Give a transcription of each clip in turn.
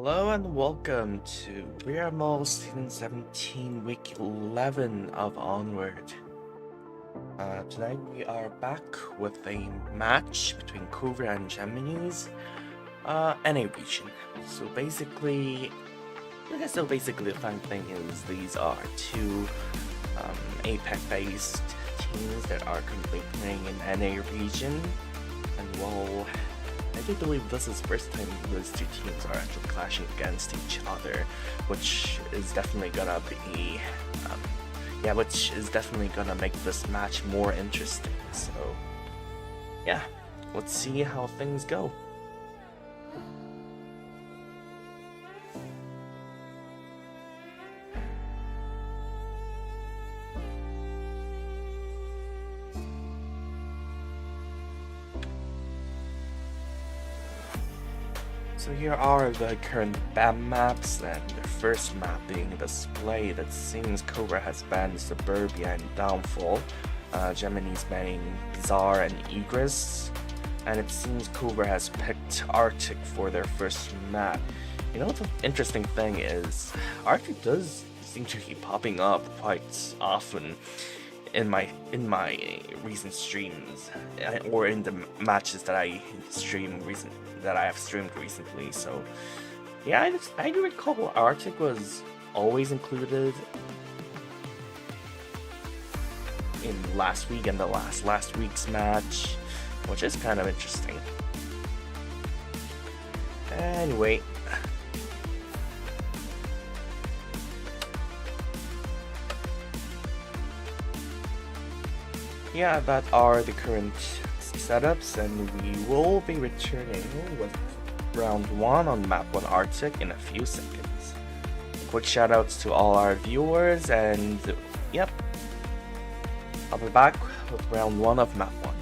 Hello and welcome to VRML Season 17, Week 11 of Onward. Tonight we are back with a match between KOVRA and JAMMINIZ, NA region. So basically the fun thing is these are two APEC-based teams that are currently playing in NA region, and well, I do believe this is the first time those two teams are actually clashing against each other, which is definitely gonna be, which is definitely gonna make this match more interesting. So, yeah, let's see how things go. So here are the current ban maps, and the first map being displayed. It seems KOVRA has banned Suburbia and Downfall, JAMMINIZ banning Bazaar and Egress, and it seems KOVRA has picked Arctic for their first map. You know, the interesting thing is, Arctic does seem to keep popping up quite often in my recent streams, or in the matches that I have streamed recently. So yeah, I do recall Arctic was always included in last week and the last week's match, which is kind of interesting. Anyway, yeah, that are the current setups, and we will be returning with round 1 on map 1 Arctic in a few seconds. Quick shoutouts to all our viewers, and yep, I'll be back with round 1 of map 1.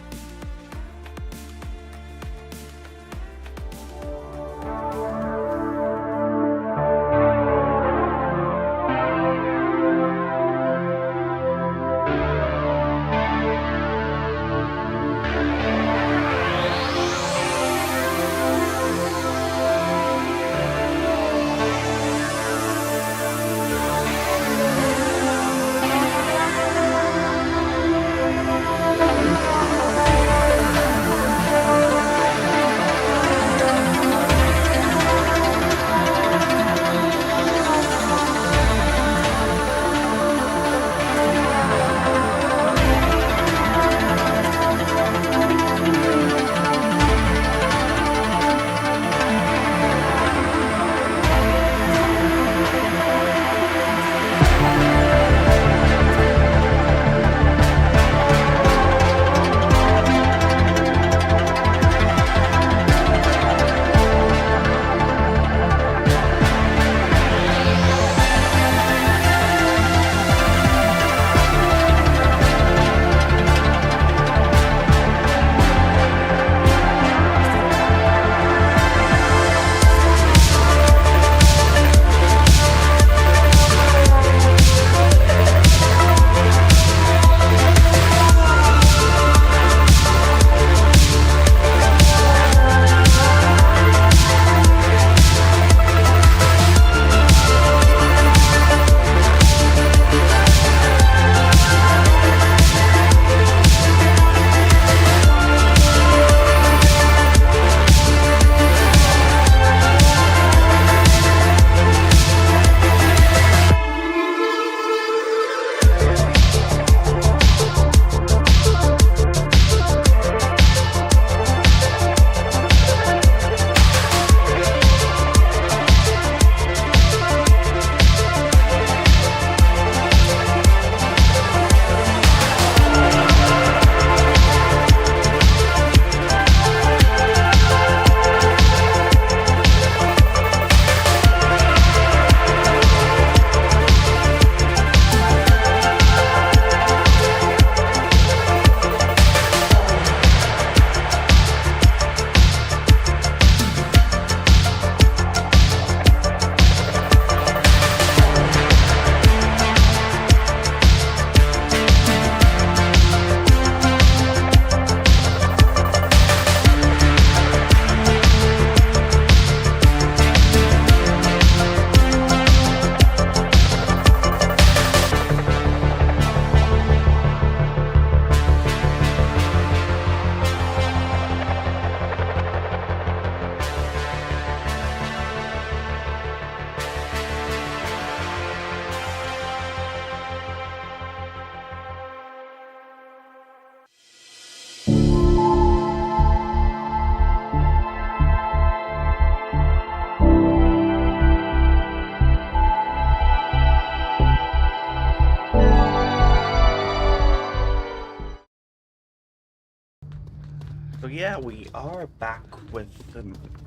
So yeah, we are back with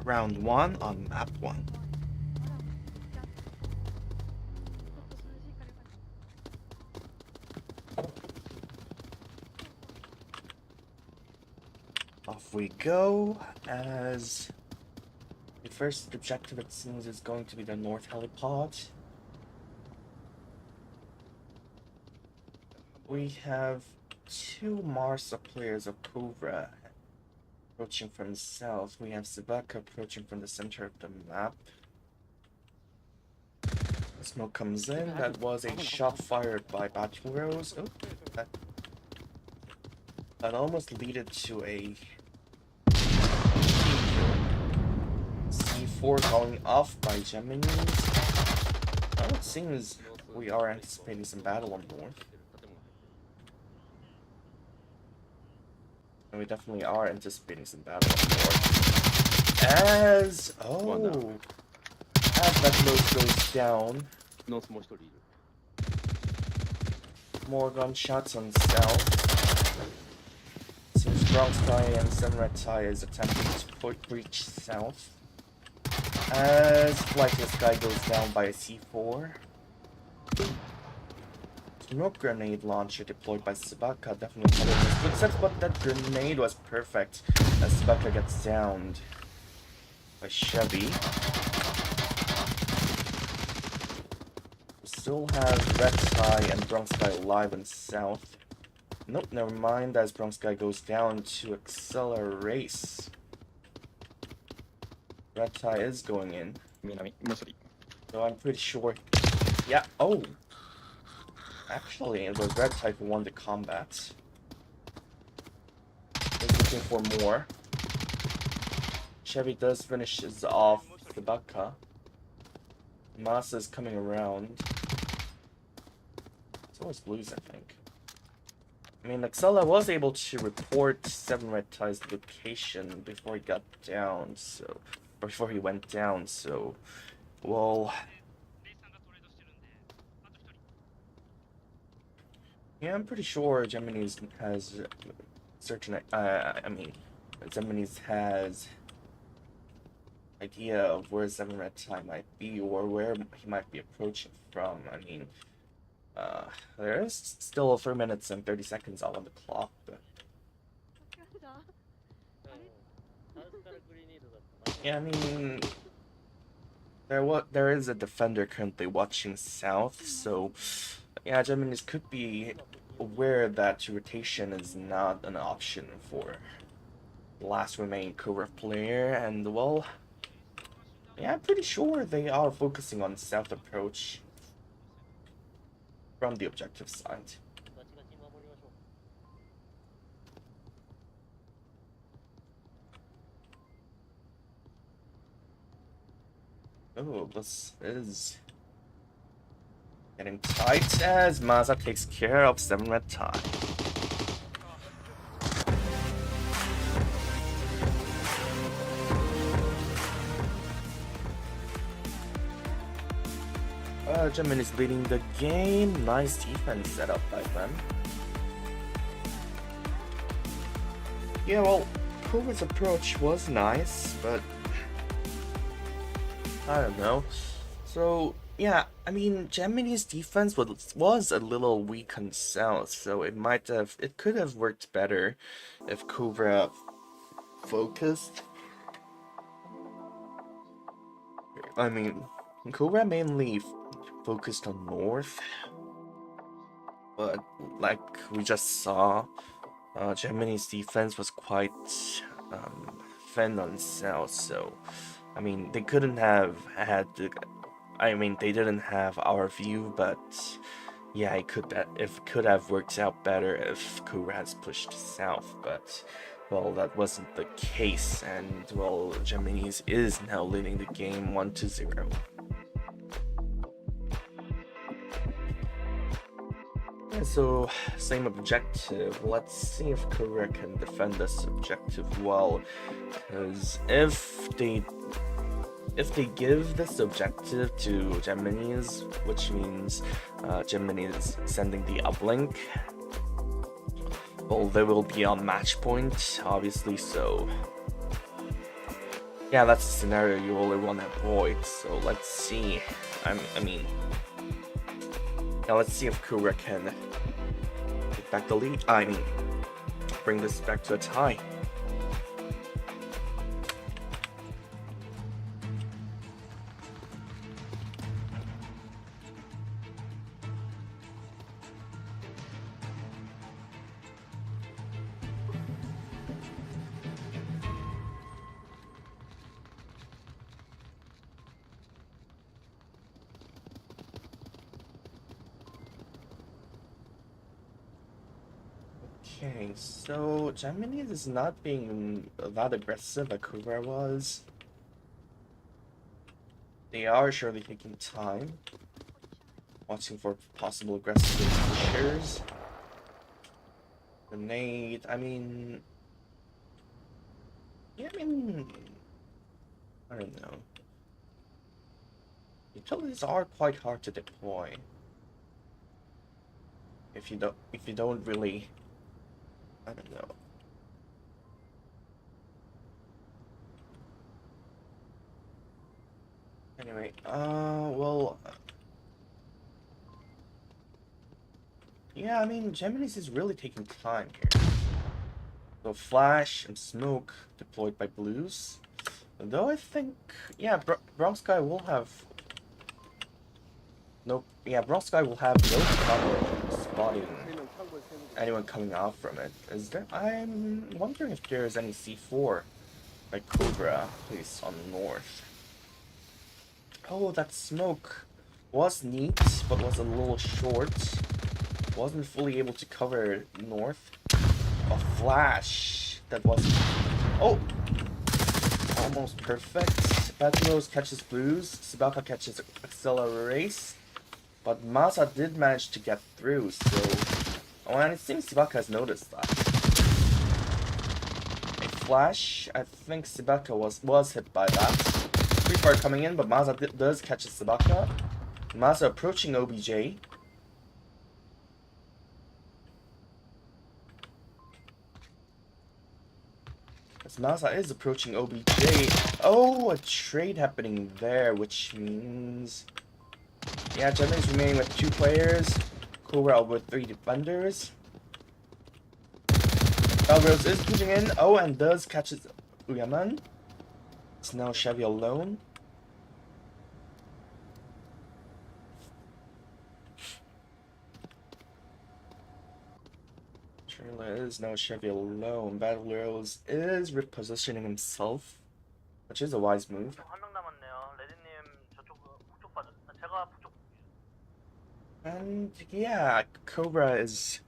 round 1 on map 1. Off we go, as the first objective it seems is going to be the North Helipod. We have 2 Marsa players of KOVRA approaching from the south. We have Sabaka approaching from the center of the map. The smoke comes in. That was a shot fired by Battle Rose. Oh, that almost led to a C4 going off by JAMMINIZ. Well, it seems we are anticipating some battle on North. And we definitely are anticipating some battle on North. As that nose goes down. More gunshots on south. Since Bronx Sky and Sunred is attempting to reach south. As Flightless Guy goes down by a C4. Smoke grenade launcher deployed by Sabaka definitely covered his footsteps, but that grenade was perfect as Sabaka gets downed by Chevy. We still have Red Tie and Bronx Sky alive in south. Nope, never mind, as Bronx Sky goes down to accelerate. Red Tie is going in. So I'm pretty sure. Yeah, oh! Actually, it was Red Tie who won the combat. He's looking for more. Chevy does finishes off the Baka. Masa is coming around. It's always Blues, I think. I mean, Excella was able to report 7 Red Tie's location before he got down, so... before he went down, so... well... yeah, I'm pretty sure JAMMINIZ has certain... JAMMINIZ has... idea of where 7 Red Tie might be, or where he might be approaching from. I mean... there is still 3 minutes and 30 seconds on the clock, but... yeah, I mean... there is a defender currently watching south, so... yeah, JAMMINIZ could be aware that rotation is not an option for the last remaining KOVRA player, and well... yeah, I'm pretty sure they are focusing on south approach from the objective side. Oh, this is getting tight as Maza takes care of 7 Red Tie. JAMMINIZ leading the game. Nice defense set up by them. Yeah, well, KOVRA's approach was nice, but I don't know. So, yeah, I mean, JAMMINIZ defense was a little weak on south, so it could have worked better if KOVRA focused. I mean, KOVRA mainly focused on north, but like we just saw, JAMMINIZ defense was quite thin on south, so I mean, they couldn't have had they didn't have our view, but yeah, it could have worked out better if KOVRA has pushed south, but well, that wasn't the case, and well, JAMMINIZ is now leading the game 1-0. Yeah, so same objective. Let's see if KOVRA can defend this objective well, because if they give this objective to JAMMINIZ, which means JAMMINIZ sending the uplink, Well, they will be on match point, obviously, so yeah, that's a scenario you really want to avoid. So let's see. I mean, now let's see if KOVRA can take back the lead. I mean, bring this back to a tie. Okay, so JAMMINIZ is not being that aggressive like KOVRA was. They are surely taking time, watching for possible aggressive pushers. Grenade, I mean, yeah, I mean, I don't know. Utilities are quite hard to deploy if you don't really, I don't know. Anyway, well, yeah, I mean, JAMMINIZ is really taking time here. So flash and smoke deployed by blues. Though I think, yeah, Brown Sky will have no, yeah, Brown Sky will have no trouble spotting anyone coming out from it. Is there? I'm wondering if there is any C4 like KOVRA placed on north. Oh, that smoke was neat, but was a little short. Wasn't fully able to cover north. A flash that was, oh, almost perfect. Batros catches blues. Sibaka catches accelerate. But Masa did manage to get through, so, oh, and it seems Sibaka has noticed that. A flash, I think Sibaka was hit by that. Free fire coming in, but Masa does catch Sibaka. Masa approaching OBJ. As Masa is approaching OBJ. Oh, a trade happening there, which means, yeah, JAMMINIZ remaining with 2 players. KOVRA with 3 defenders. Belrose is pushing in. Oh, and does catch Uyaman. It's now Chevy alone. Trailer is now Chevy alone. Battle Rose is repositioning himself, which is a wise move. And yeah, KOVRA is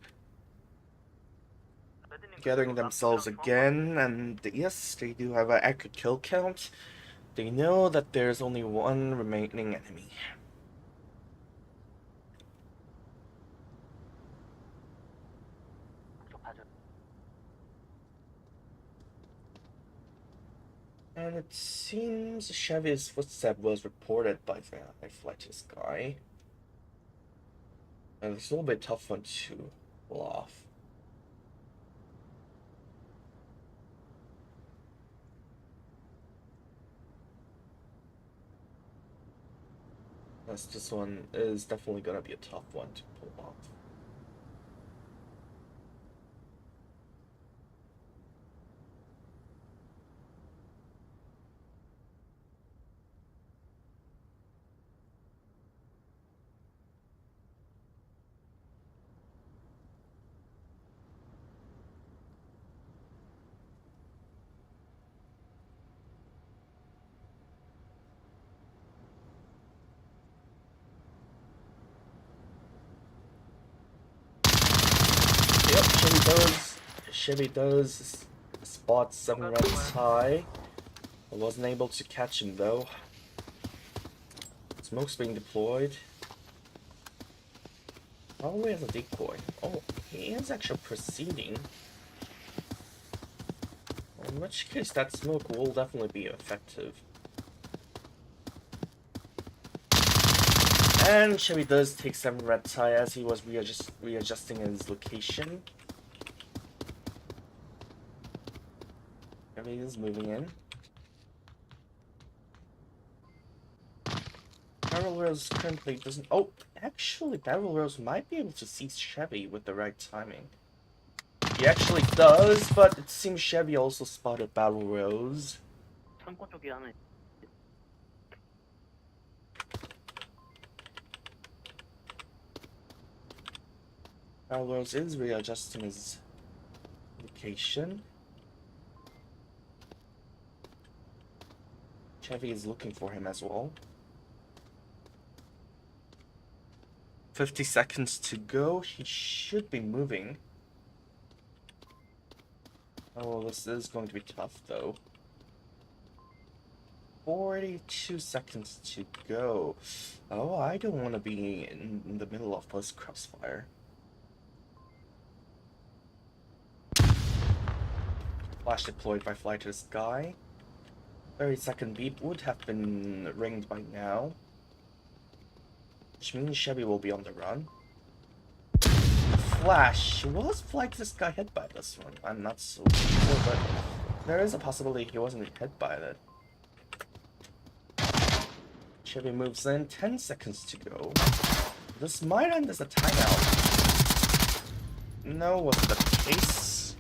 gathering themselves again, and yes, they do have an accurate kill count. They know that there's only one remaining enemy. And it seems Chevy's footstep was reported by the Fletcher's guy. And it's a little bit tough one to pull off. This one is definitely gonna be a tough one to pull off. Yep, Chevy does spot 7 runs high. I wasn't able to catch him though. Smoke's being deployed. Probably as a decoy. Oh, he is actually proceeding. In which case that smoke will definitely be effective. And Chevy does take 7 red tie as he was readjusting his location. Everything is moving in. Barrel Rose currently doesn't. Oh, actually, Barrel Rose might be able to see Chevy with the right timing. He actually does, but it seems Chevy also spotted Barrel Rose. 창고 쪽에 하나. Barrel Rose is readjusting his location. Chevy is looking for him as well. 50 seconds to go. He should be moving. Oh, this is going to be tough, though. 42 seconds to go. Oh, I don't want to be in the middle of this crossfire. Flash deployed by Fly to the Sky. 30-second beep would have been ringed by now. Which means Chevy will be on the run. Flash! Was Fly to the Sky hit by this one? I'm not so sure, but there is a possibility he wasn't hit by that. Chevy moves in, 10 seconds to go. This might end as a timeout. No, wasn't the case.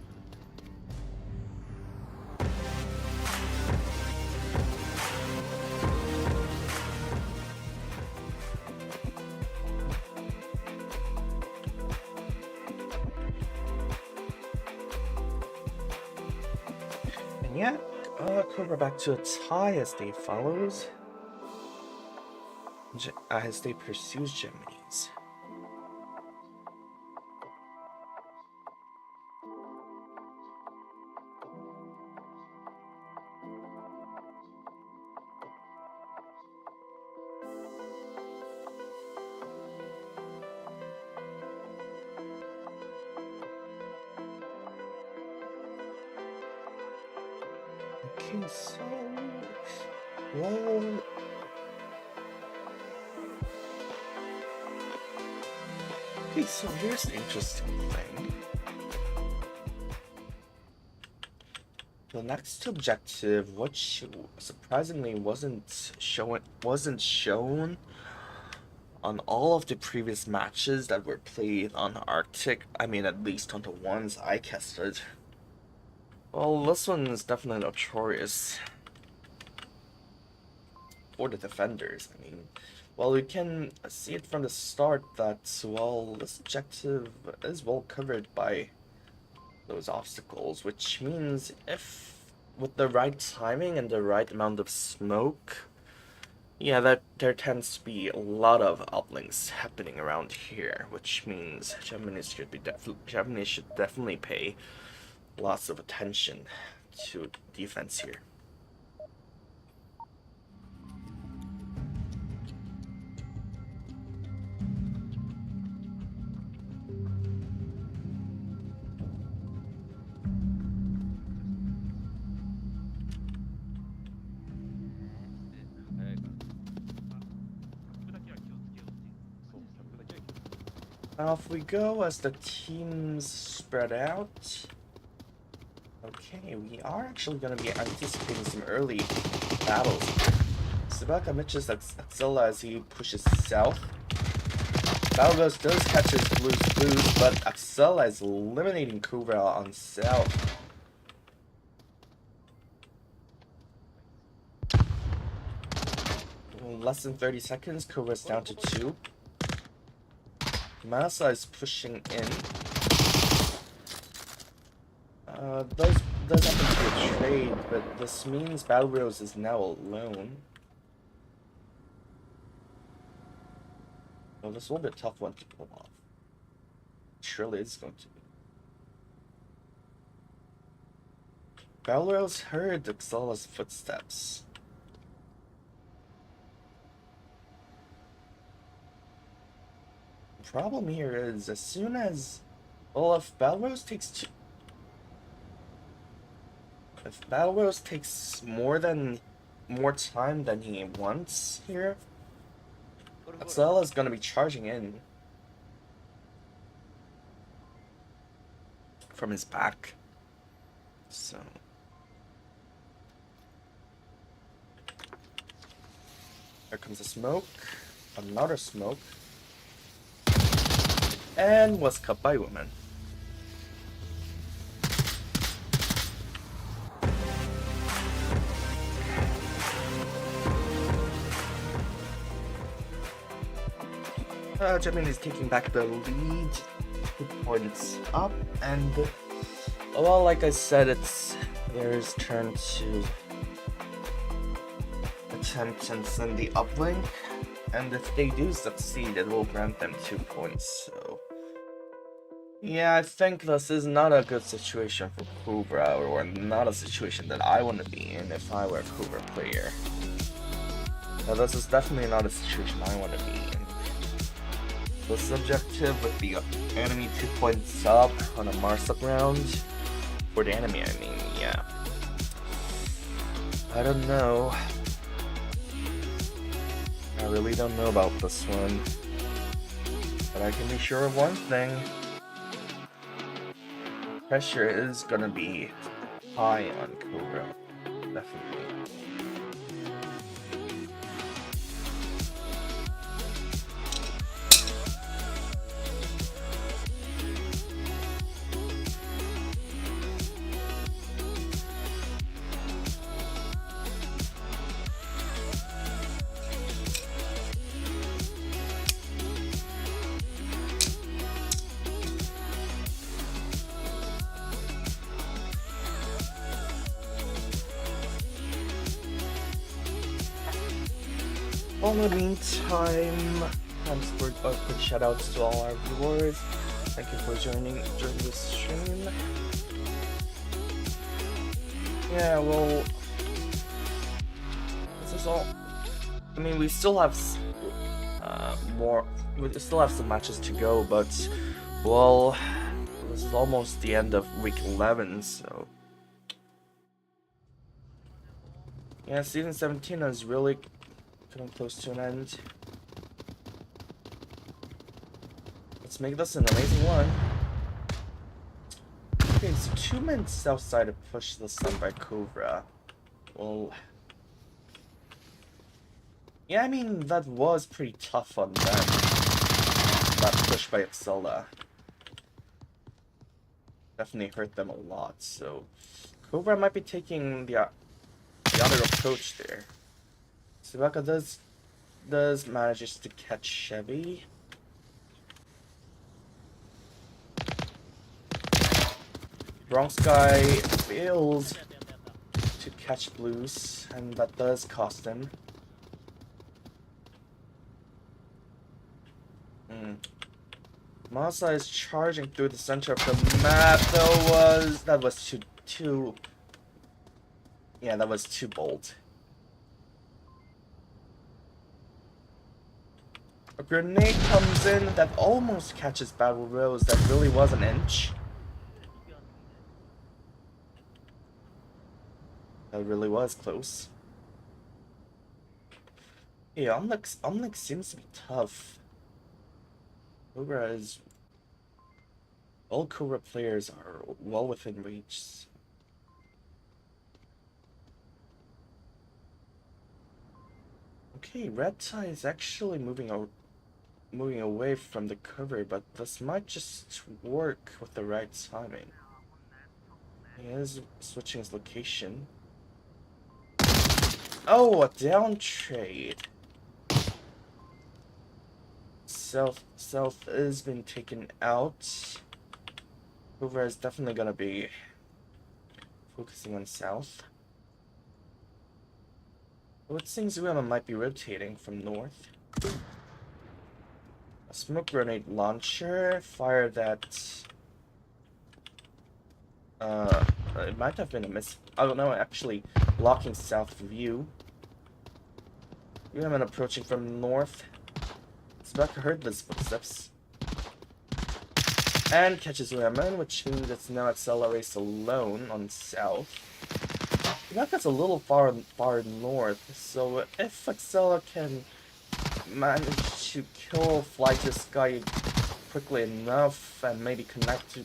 And yeah, KOVRA back to a tie as day follows. As they pursues JAMMINIZ. Okay, so well. Okay, so here's the interesting thing. The next objective, which surprisingly wasn't shown on all of the previous matches that were played on Arctic. I mean, at least on the ones I casted. Well, this one is definitely notorious for the defenders. I mean, well, we can see it from the start that, well, this objective is well covered by those obstacles, which means if with the right timing and the right amount of smoke, yeah, that there tends to be a lot of uplinks happening around here, which means JAMMINIZ should definitely pay lots of attention to defense here. Now if we go as the teams spread out, okay, we are actually going to be anticipating some early battles. Sabaka mitches Axilla as he pushes south. Balgos does catch his blues, but Axilla is eliminating KOVRA on south. Less than 30 seconds, KOVRA's down to 2. Masa is pushing in. Does happen to be a trade, but this means Battle Rose is now alone. Well, this will be a tough one to pull off. Surely it's going to be. Battle Rose heard Axilla's footsteps. The problem here is, as soon as, well, if Battle Rose takes more time than he wants here, Axilla is gonna be charging in from his back. So Here comes a smoke. Another smoke. And was cut by woman. JAMMINIZ is taking back the lead. 2 points up, and well, like I said, it's their turn to attempt and send the uplink, and if they do succeed, it will grant them 2 points. So yeah, I think this is not a good situation for KOVRA, or not a situation that I want to be in if I were a KOVRA player. Now, this is definitely not a situation I want to be in. The subjective with the enemy 2 points up on a Marsa ground. For the enemy, I mean, yeah. I don't know. I really don't know about this one. But I can be sure of one thing. Pressure is gonna be high on KOVRA. Definitely. In the meantime, quick shoutouts to all our viewers. Thank you for joining this stream. Yeah, well, this is all. I mean, we still have more. We still have some matches to go, but well, this is almost the end of week 11, so yeah, season 17 is really getting close to an end. Let's make this an amazing one. Okay, so 2 men south side to push this one by KOVRA. Well, yeah, I mean, that was pretty tough on them. That push by Excella definitely hurt them a lot, so KOVRA might be taking the other approach there. Subaka does manages to catch Chevy. Bronx guy fails to catch Blues, and that does cost him. Masa is charging through the center of the map. That was too yeah, that was too bold. A grenade comes in that almost catches Battle Rose. That really was an inch. That really was close. Yeah, Omnic seems to be tough. KOVRA is... all KOVRA players are well within reach. Okay, Red Tie is actually moving away from the cover, but this might just work with the right timing. He is switching his location. Oh, a down trade. South is being taken out. KOVRA is definitely gonna be focusing on south. Oh, it seems VRML might be rotating from north. A smoke grenade launcher fired at it might have been a miss. I don't know, actually blocking south view. VRML approaching from north. Subaka heard those footsteps and catches VRML, which means it's now accelerates alone on south. Subaka's a little far north, so if Excella can manage to kill Fly to Sky quickly enough and maybe connect to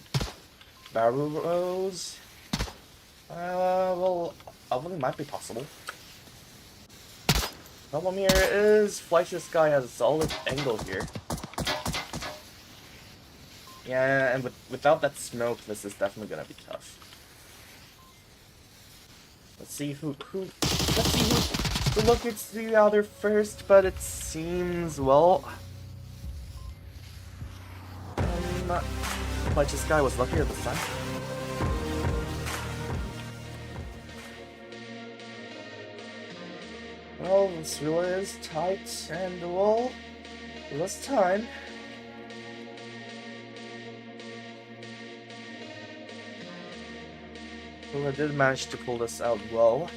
Barrel Rose, well, it might be possible. Problem here is, Fleisch's guy has a solid angle here. Yeah, and without that smoke, this is definitely gonna be tough. Let's see who locates the other first, but it seems, well... Fleisch's guy was luckier this time. Well, this really is tight, and well, less time. Well, I did manage to pull this out well.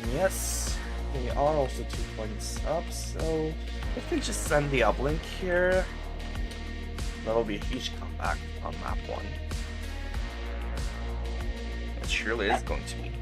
And yes, we are also 2 points up, so if we just send the uplink here, that'll be a huge comeback on map 1. It surely is going to be.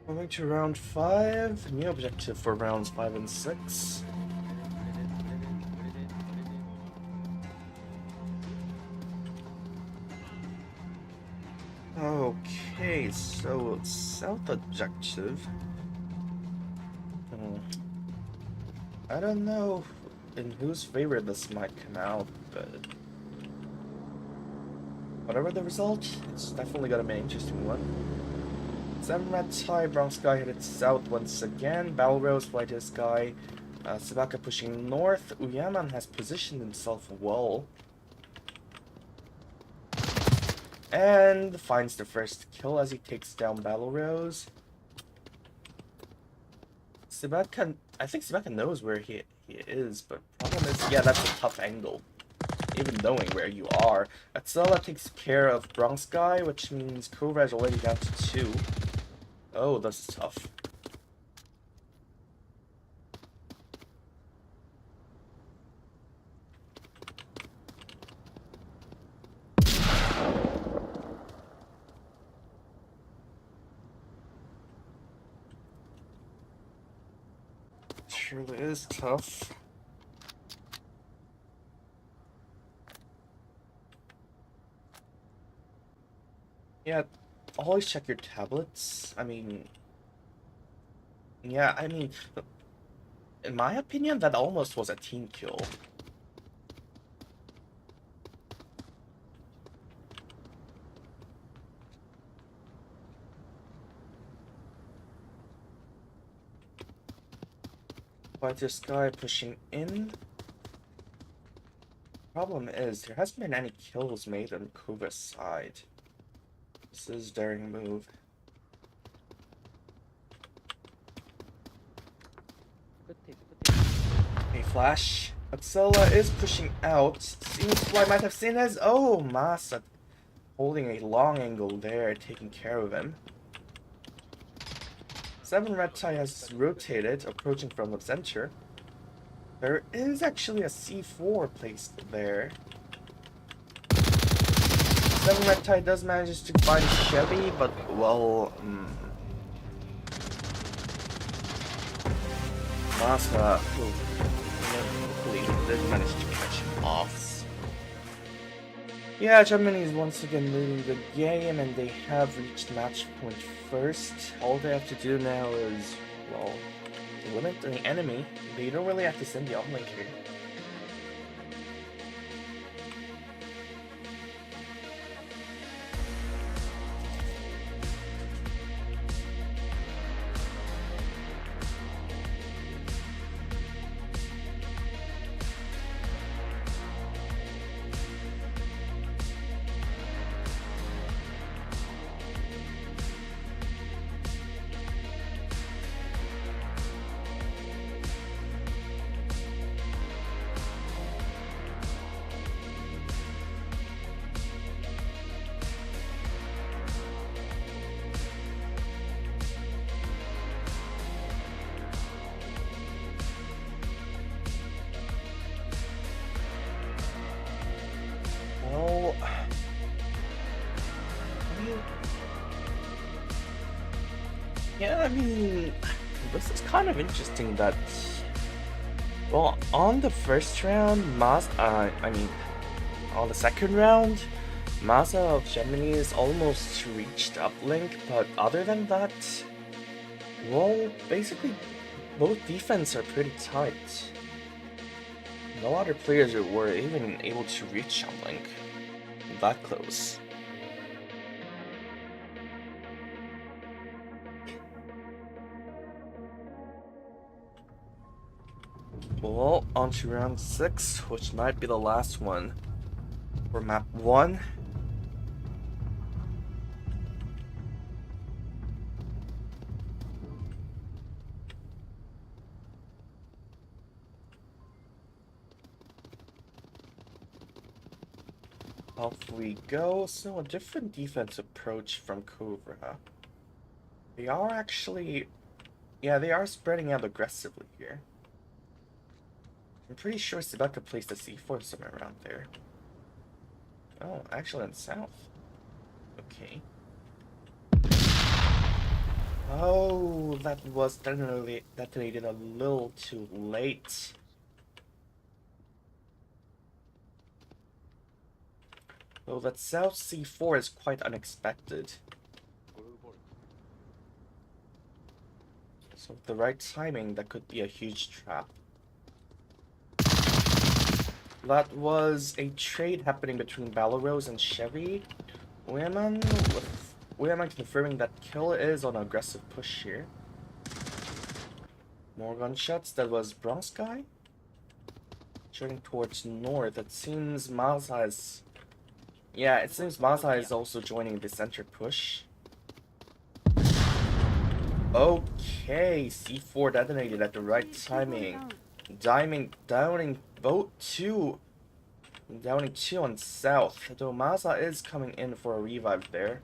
Moving to round 5, new objective for rounds 5 and 6. Okay, so south objective. I don't know in whose favor this might come out, but whatever the result, it's definitely gonna be an interesting one. 7 red tie, brown sky headed south once again. Battle Rose, Flight Sky, Sabaka pushing north. Uyaman has positioned himself well. And finds the first kill as he takes down Battle Rose. Sabaka, I think Sabaka knows where he is, but problem is, yeah, that's a tough angle. Even knowing where you are. Atsala takes care of brown sky, which means KOVRA is already down to 2. Oh, this is tough. Surely is tough. Yeah, always check your tablets. I mean, yeah, in my opinion, that almost was a team kill. Fighter Sky pushing in. Problem is, there hasn't been any kills made on KOVRA's side. This is daring move. Hey, Flash. Atsala is pushing out. Seems Fly might have seen as. Oh, Masa holding a long angle there, taking care of him. 7 red tie has rotated, approaching from the center. There is actually a C4 placed there. 7 red tie does manage to find Chevy, but well, Masa, hopefully did manage to catch him off. Yeah, JAMMINIZ once again leading the game, and they have reached match point first. All they have to do now is, well, limit the enemy. They don't really have to send the uplink here. Well, I mean, this is kind of interesting that, well, on the first round, on the second round, Masa of JAMMINIZ almost reached uplink, but other than that, well, basically, both defense are pretty tight. No other players were even able to reach uplink that close. Well, on to round 6, which might be the last one for map 1. Off we go. So a different defense approach from KOVRA. They are actually, yeah, they are spreading out aggressively here. I'm pretty sure Sebeka placed a C4 somewhere around there. Oh, actually in south. Okay. Oh, that was detonated a little too late. Though that south C4 is quite unexpected. So with the right timing, that could be a huge trap. That was a trade happening between Balorose and Chevy. Wehrman confirming that kill is on an aggressive push here. More gunshots. That was Bronze Guy. Turning towards north. It seems Mazda is... Yeah, it seems Mazda is also joining the center push. Okay, C4 detonated at the right timing. Downing boat 2. Downing 2 on south. Though Mazda is coming in for a revive there.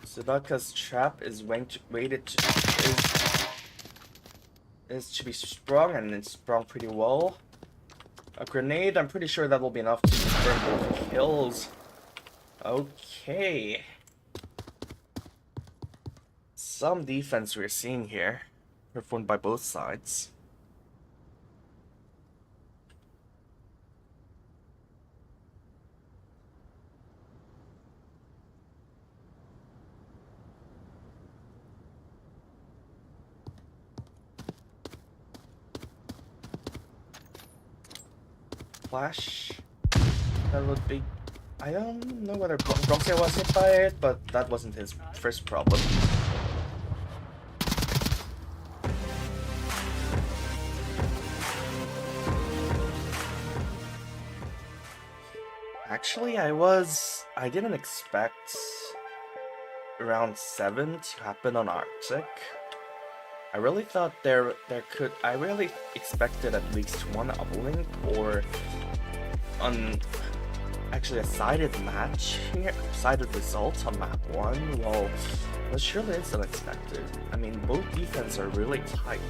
Sebeka's trap is is to be sprung, and it's sprung pretty well. A grenade, I'm pretty sure that will be enough to confirm both kills. Okay. Some defense we're seeing here, performed by both sides. Flash. That would be... I don't know whether Bronxia was hit by it, but that wasn't his first problem. Actually, I didn't expect round 7 to happen on Arctic. I really thought I really expected at least one uplink or actually a sided match here, sided result on map 1. Well, that surely is unexpected. I mean, both defense are really tight.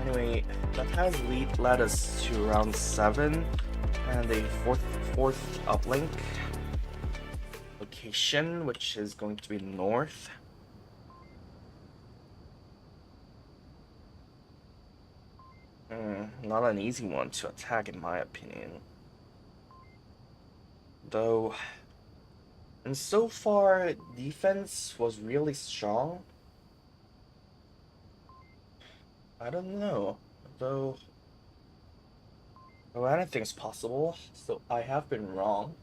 Anyway, that has led us to round 7 and a fourth uplink location, which is going to be north. Not an easy one to attack in my opinion. Though, and so far, defense was really strong. I don't know, though anything's possible, so I have been wrong.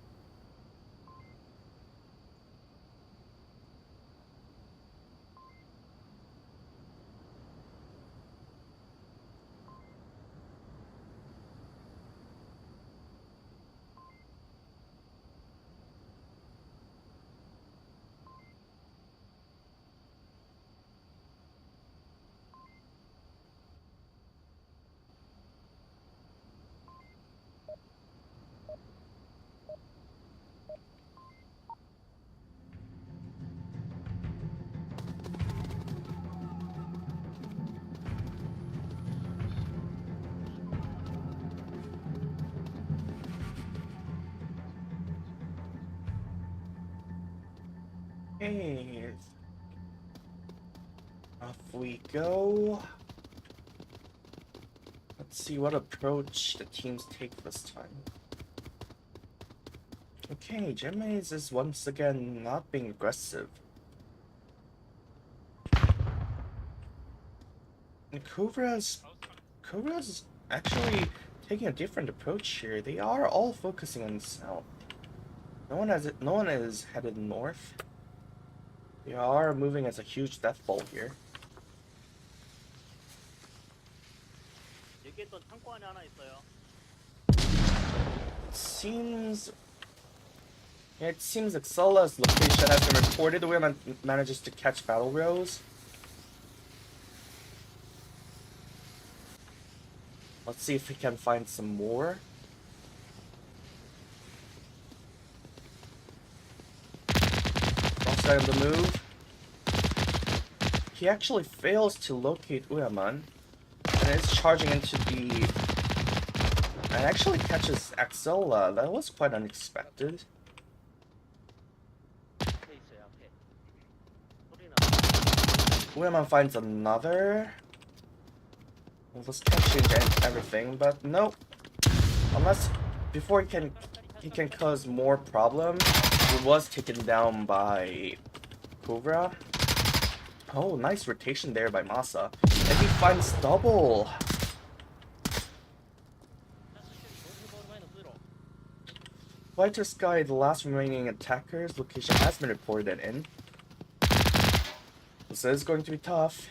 Okay. Off we go. Let's see what approach the teams take this time. Okay, JAMMINIZ is once again not being aggressive. And KOVRA's actually taking a different approach here. They are all focusing on the south. No one is headed north. They are moving as a huge death ball here. It seems Xola's location has been reported. The way manages to catch battle rows. Let's see if we can find some more. Crossfire on the move. He actually fails to locate Uyaman and is charging into the... and actually catches Axola. That was quite unexpected. Uyaman finds another. Well, this can change everything, but nope. Unless before he can cause more problems. He was taken down by KOVRA. Oh, nice rotation there by Masa. And he finds double. Flight to Sky, the last remaining attacker's location has been reported in. This is going to be tough.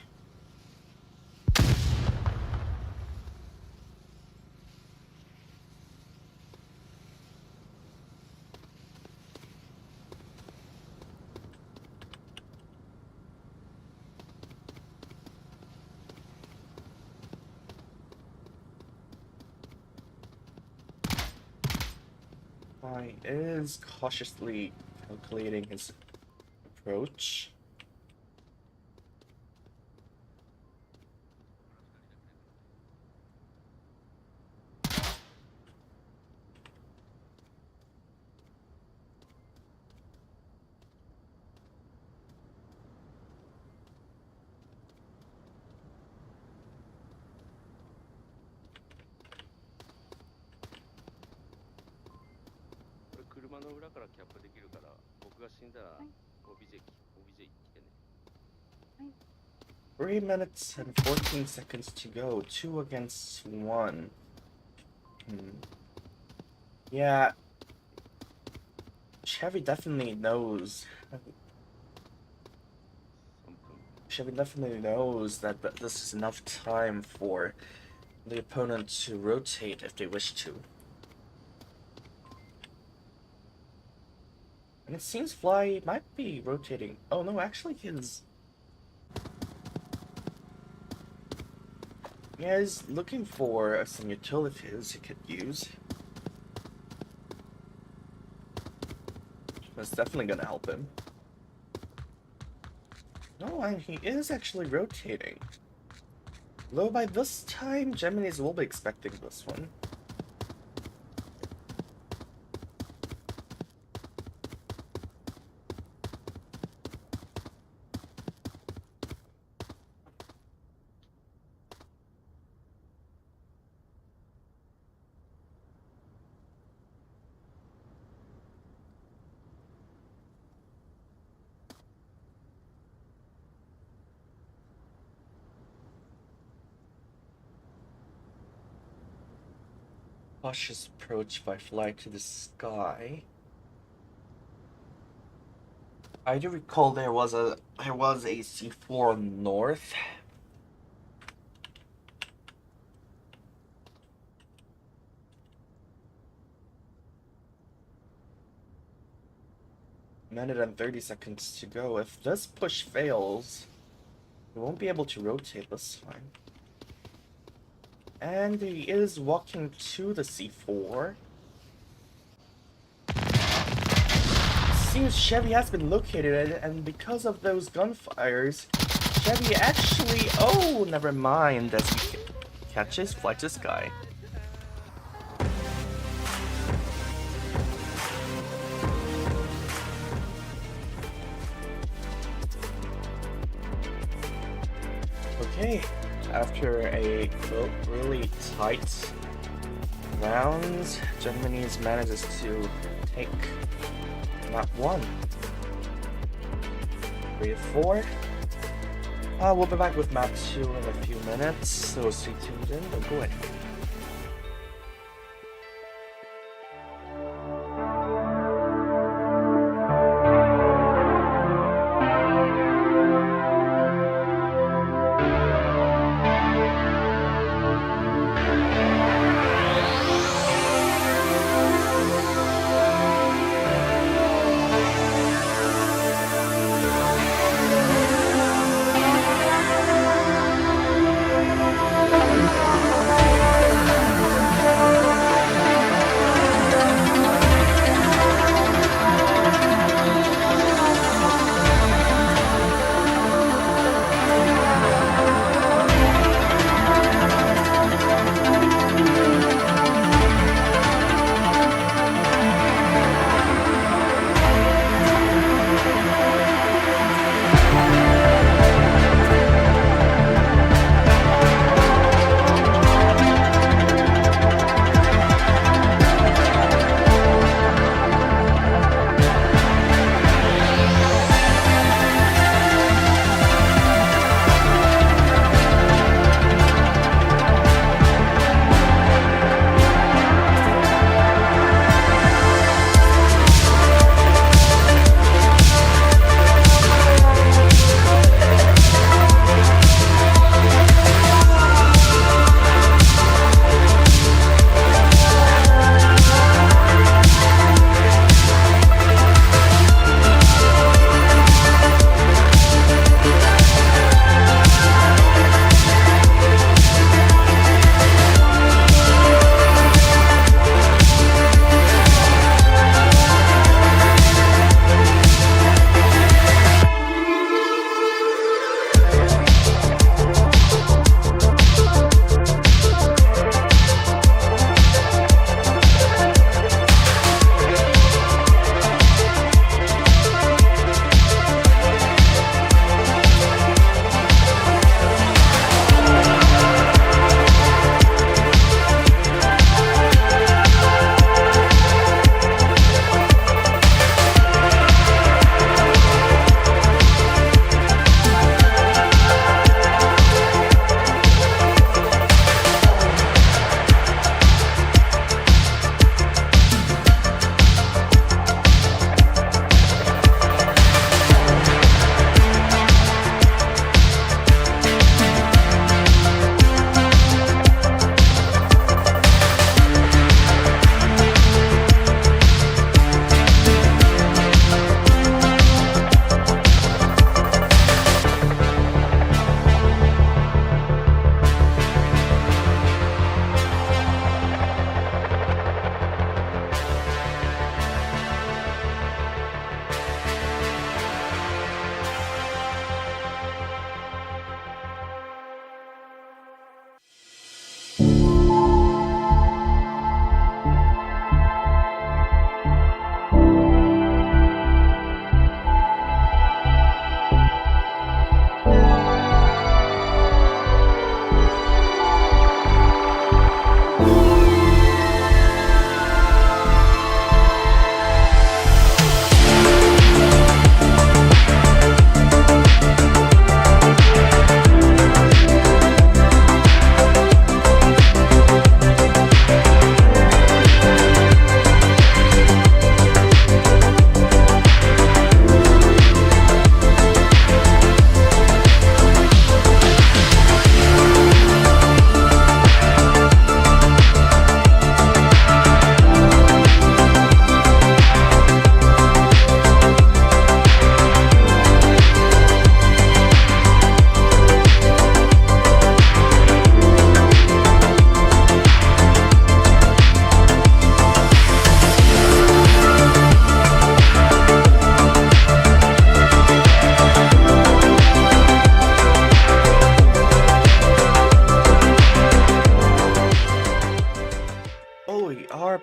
He is cautiously calculating his approach. Right. 3 minutes and 14 seconds to go. 2 against 1. Yeah. Chevy definitely knows. Chevy definitely knows that this is enough time for the opponent to rotate if they wish to. And it seems Fly might be rotating. Oh no, actually his... yeah, he's looking for some utilities he could use. That's definitely gonna help him. No, and he is actually rotating. Though by this time, JAMMINIZ will be expecting this one. Cautious approach by Fly to the Sky. I do recall there was a C4 north. Minute and 30 seconds to go. If this push fails, we won't be able to rotate this time. And he is walking to the C4. Seems Chevy has been located, and because of those gunfires, Chevy actually... oh, never mind, as he catches Flight to Sky. Okay, after a really tight round, JAMMINIZ manages to take map 1. 3-4. We'll be back with map 2 in a few minutes, so stay tuned in, don't go anywhere.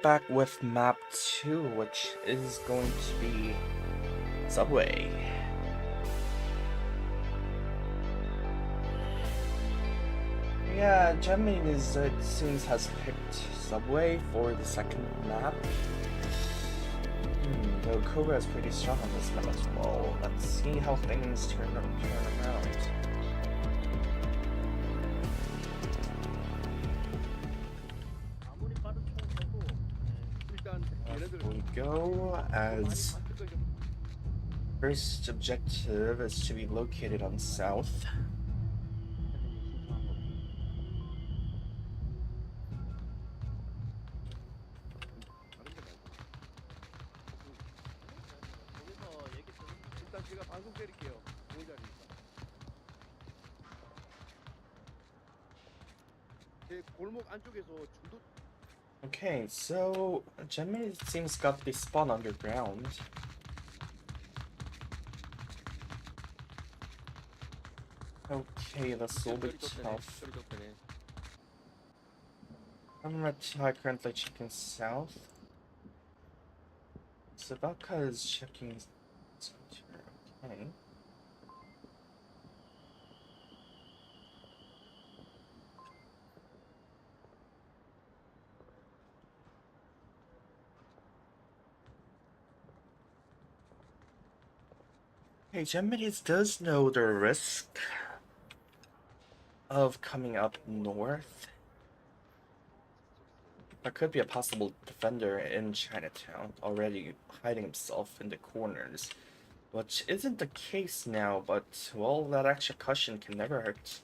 back with map 2, which is going to be Subway. Yeah, JAMMINIZ, it seems, has picked Subway for the second map. Though KOVRA is pretty strong on this map as well. Let's see how things turn around. Off we go, as first objective is to be located on south. Okay, so JAMMINIZ seems got the spawn underground. Okay, this will be tough. I'm gonna try currently checking south. Sabaka is checking center. Okay. Hey, JAMMINIZ does know the risk of coming up north. There could be a possible defender in Chinatown already hiding himself in the corners, which isn't the case now, but, well, that extra caution can never hurt.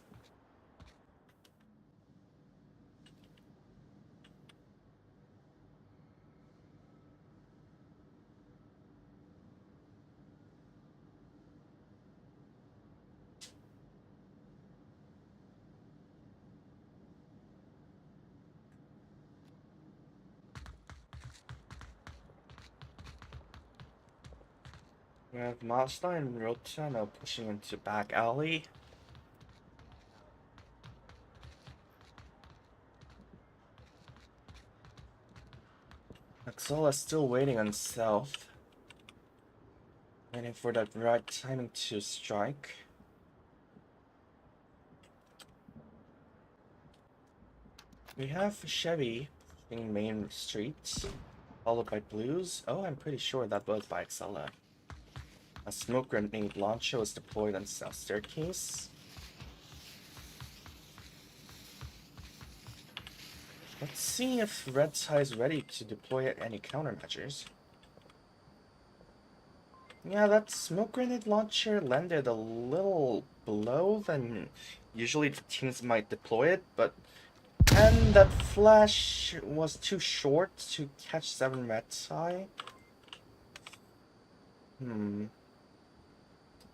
We have Mazda and Rota now pushing into back alley. Axola still waiting on south. Waiting for that right timing to strike. We have Chevy pushing Main Street, followed by Blues. Oh, I'm pretty sure that was by Axola. A smoke grenade launcher is deployed on South Staircase. Let's see if Red Tie is ready to deploy any countermeasures. Yeah, that smoke grenade launcher landed a little below than usually the teams might deploy it, and that flash was too short to catch 7 Red Tie.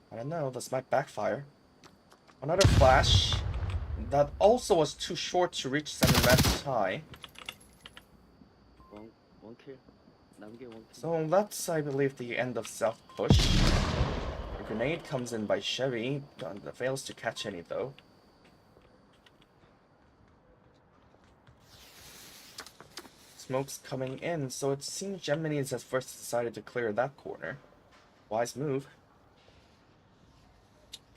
I don't know, this might backfire. Another flash. That also was too short to reach 7 Red Tie. So that's, I believe, the end of South Push. A grenade comes in by Chevy, fails to catch any though. Smoke's coming in, so it seems JAMMINIZ has first decided to clear that corner. Wise move.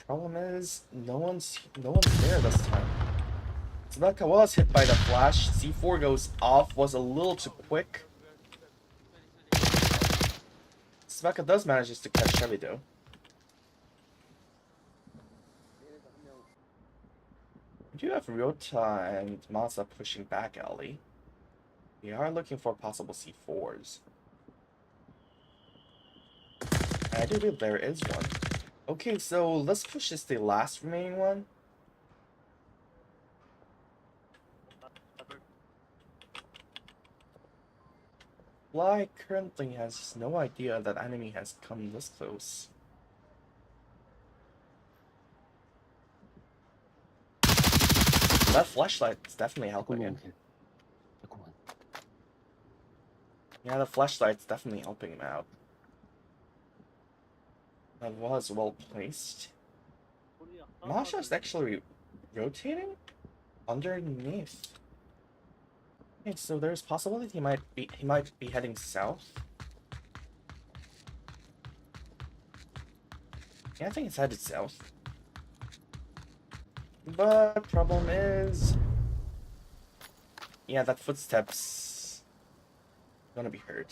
Problem is, no one's there this time. Sabaka was hit by the flash. C4 goes off, was a little too quick. Sabaka does manage to catch Chevy though. We do have Ryota and Masa pushing back alley. We are looking for possible C4s. I do believe there is one. Okay, so let's push this the last remaining one. Fly currently has no idea that enemy has come this close. That flashlight is definitely helping him. Yeah, the flashlight's definitely helping him out. That was well placed. Masha's actually rotating underneath. Okay, so there's possibility he might be heading south. Yeah, I think it's headed south. But problem is, yeah, that footsteps gonna be heard.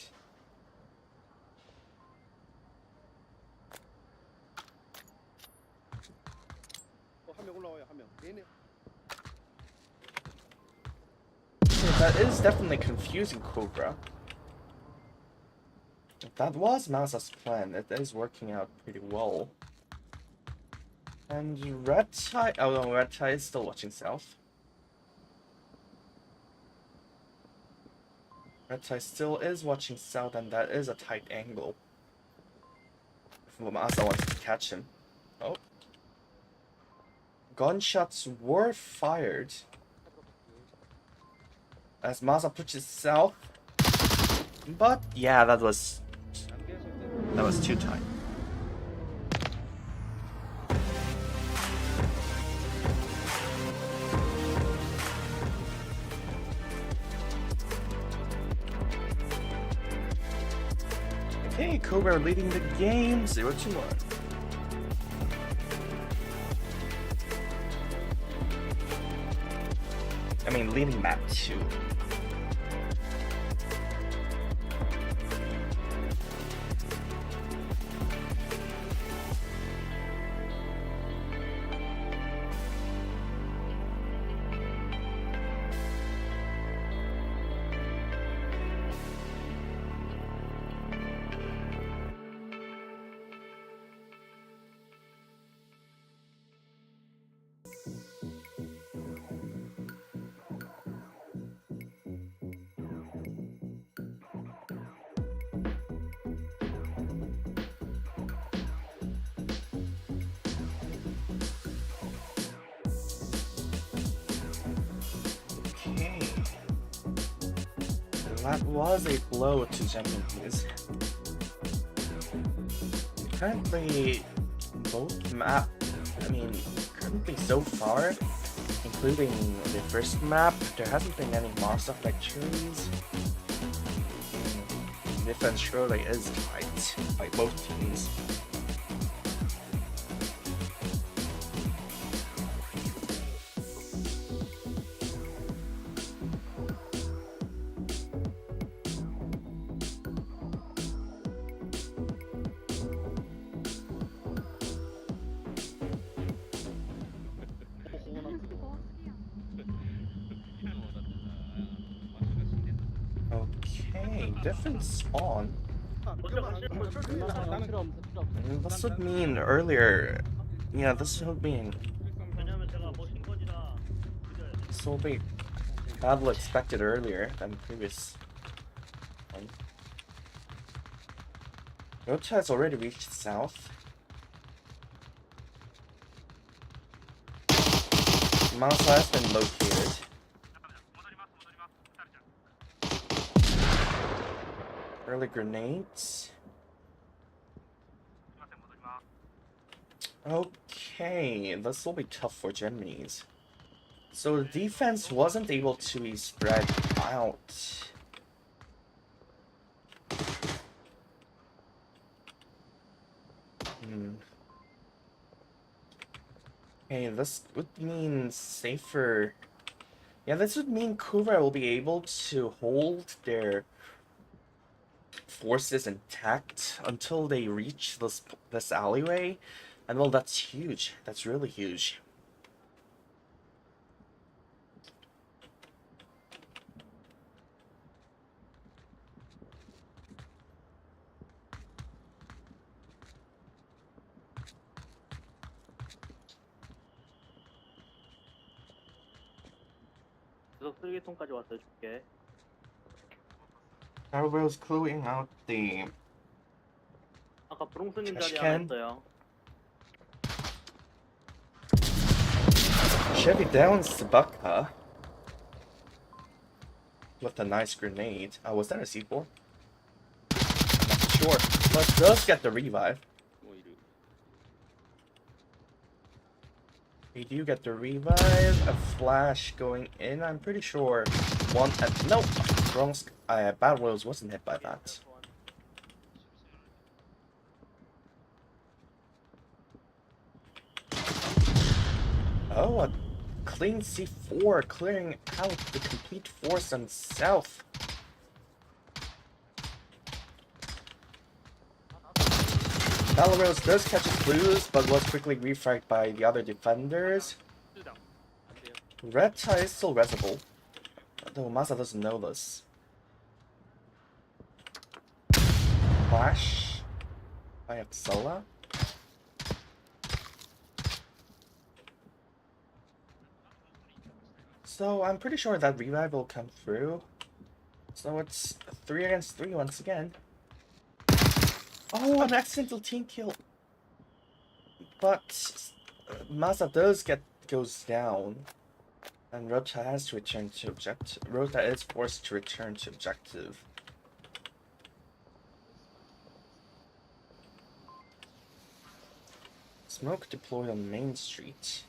That is definitely confusing KOVRA. That was Masa's plan. It is working out pretty well. And Red Tie... Oh no, Red Tie is still watching south. Red Tie still is watching south, and that is a tight angle. If Masa wants to catch him. Oh. Gunshots were fired. As Masa pushes south. But yeah, that was too tight. Okay, KOVRA leading the game 0-1. I mean, leading map 2. Okay. That was a blow to JAMMINIZ. Currently, currently so far, including the first map, there hasn't been any monster victories. Defense surely is tight by both teams. Okay, different spawn. This would mean earlier. Yeah, this would mean. This will be battle expected earlier than previous one. Yota has already reached south. Masa has been located. Early grenades. Okay, this will be tough for JAMMINIZ. So the defense wasn't able to be spread out. Okay, this would mean safer. Yeah, this would mean KOVRA will be able to hold their forces intact until they reach this alleyway. And well, that's huge. That's really huge. 쓰레기통까지 와서 줄게. Everybody's cluing out the 아까 브롱스님 trash 자리 하나 can. 있어요. Chevy downs the Bucka with a nice grenade. Oh, was that a C4? Not sure, but does get the revive. We do get the revive. A flash going in. I'm pretty sure one. No, wrong. Bad Wills wasn't hit by that. Oh, a clean C4, clearing out the complete force on south. Belarus does catch his blues, but was quickly refragged by the other defenders. Red tie is still resable, though Masa doesn't know this. Flash by Axela. So I'm pretty sure that revive will come through. So it's 3 against 3 once again. Oh, an accidental team kill. But Masa goes down. And Rota has to return to objective. Rota is forced to return to objective. Smoke deployed on Main Street.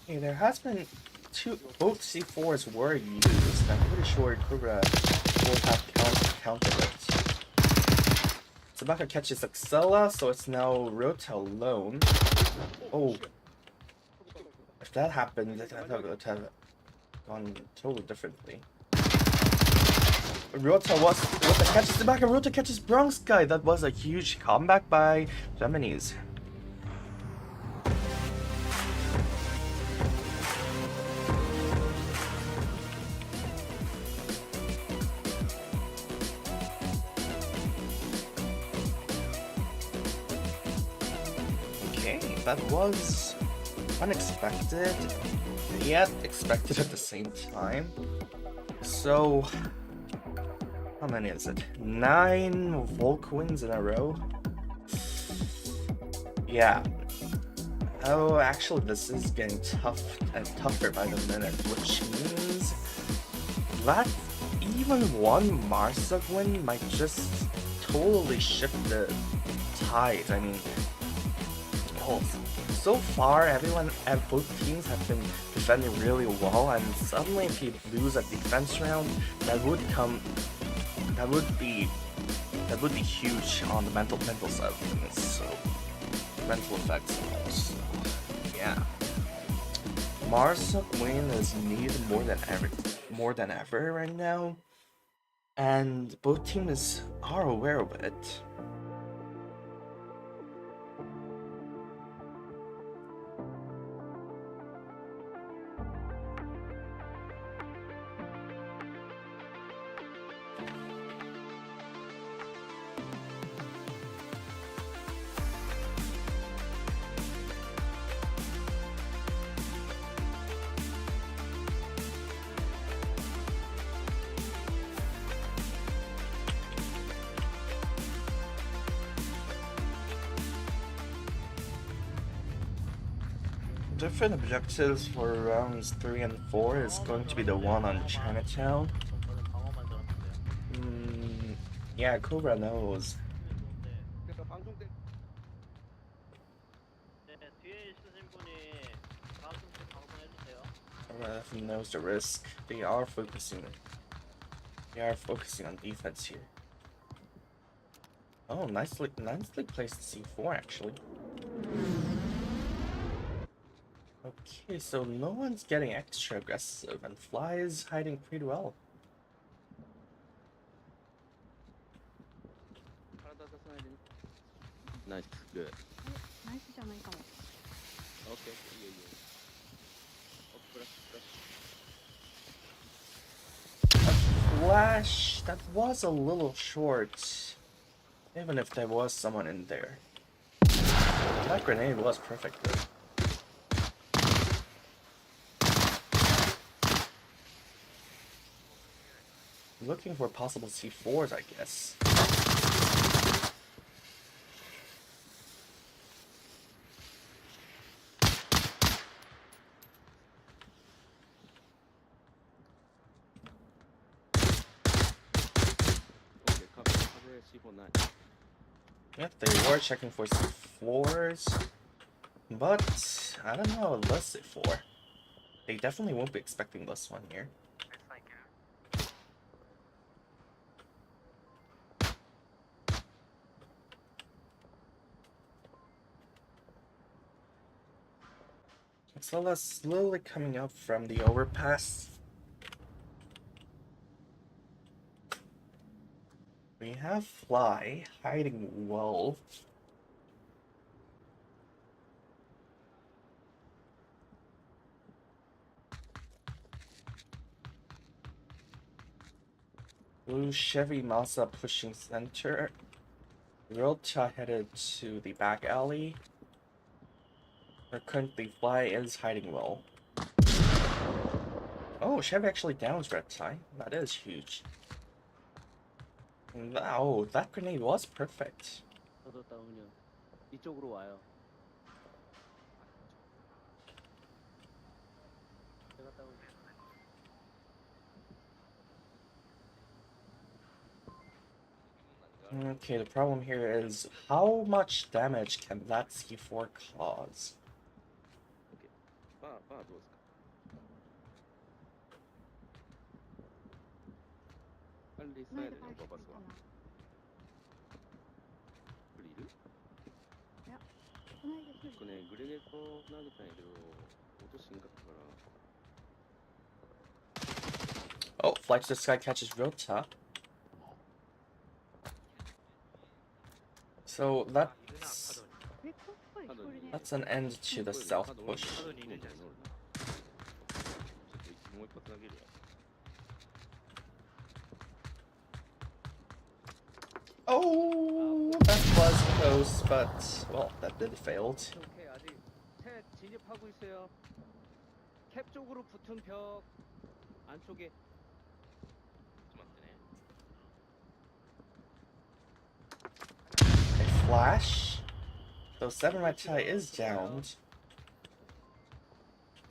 Okay, there has been both C4s were used. I'm pretty sure KOVRA will have countered it. Sabaka catches Axela, so it's now Rota alone. Oh. If that happened, I thought it would have gone totally differently. Rota catches Sabaka, Rota catches Bronx guy. That was a huge comeback by JAMMINIZ. That was unexpected, yet expected at the same time. So, how many is it? 9 Volk wins in a row? Yeah. Oh, actually, this is getting tough and tougher by the minute, which means that even one Marsuk win might just totally shift the tide. I mean, so far, both teams have been defending really well, and suddenly if you lose a defense round, that would be huge on the mental side of things. So mental effects and all. So, yeah, Marsuk win is needed more than ever right now, and both teams are aware of it. Different objectives for rounds 3 and 4 is going to be the one on Chinatown. Yeah, KOVRA knows. KOVRA knows the risk. They are focusing on defense here. Oh, nicely placed C4 actually. Okay, so no one's getting extra aggressive, and Fly is hiding pretty well. Nice, good. Nice じゃないかも。 Okay, yeah. Oh, Flash, that was a little short, even if there was someone in there. That grenade was perfect though. Looking for possible C4s, I guess. Okay, cover C49. Yeah, they were checking for C4s, but I don't know what list C4. They definitely won't be expecting this one here. So that's slowly coming up from the overpass. We have Fly hiding well. Blue Chevy Mazda pushing center. Realta headed to the back alley. Where currently Fly is hiding well. Oh, Chevy actually downs Red Tie. That is huge. Wow, that grenade was perfect. 저도 다운이요. 이쪽으로 와요. 제가 다운. Okay, the problem here is how much damage can that C4 cause? 오케이. 바 누웠을까? 빨리 この 써야 間 되냐? 回復 봐봤어. したら 그리를? この間処理 그네 그레네이터 나겠다 애들 오도 심각하더라. Oh, Fly to the Sky catches Realta. So that's え、こっそりこれね an end to the south push. 뭐 이것도 나기려. Oh, that was close, but well, that did failed. 오케이 아직 셋 진입하고 있어요. 캡 쪽으로 붙은 벽 안쪽에 좀 안 되네. A flash. So 7 Red Tie is downed.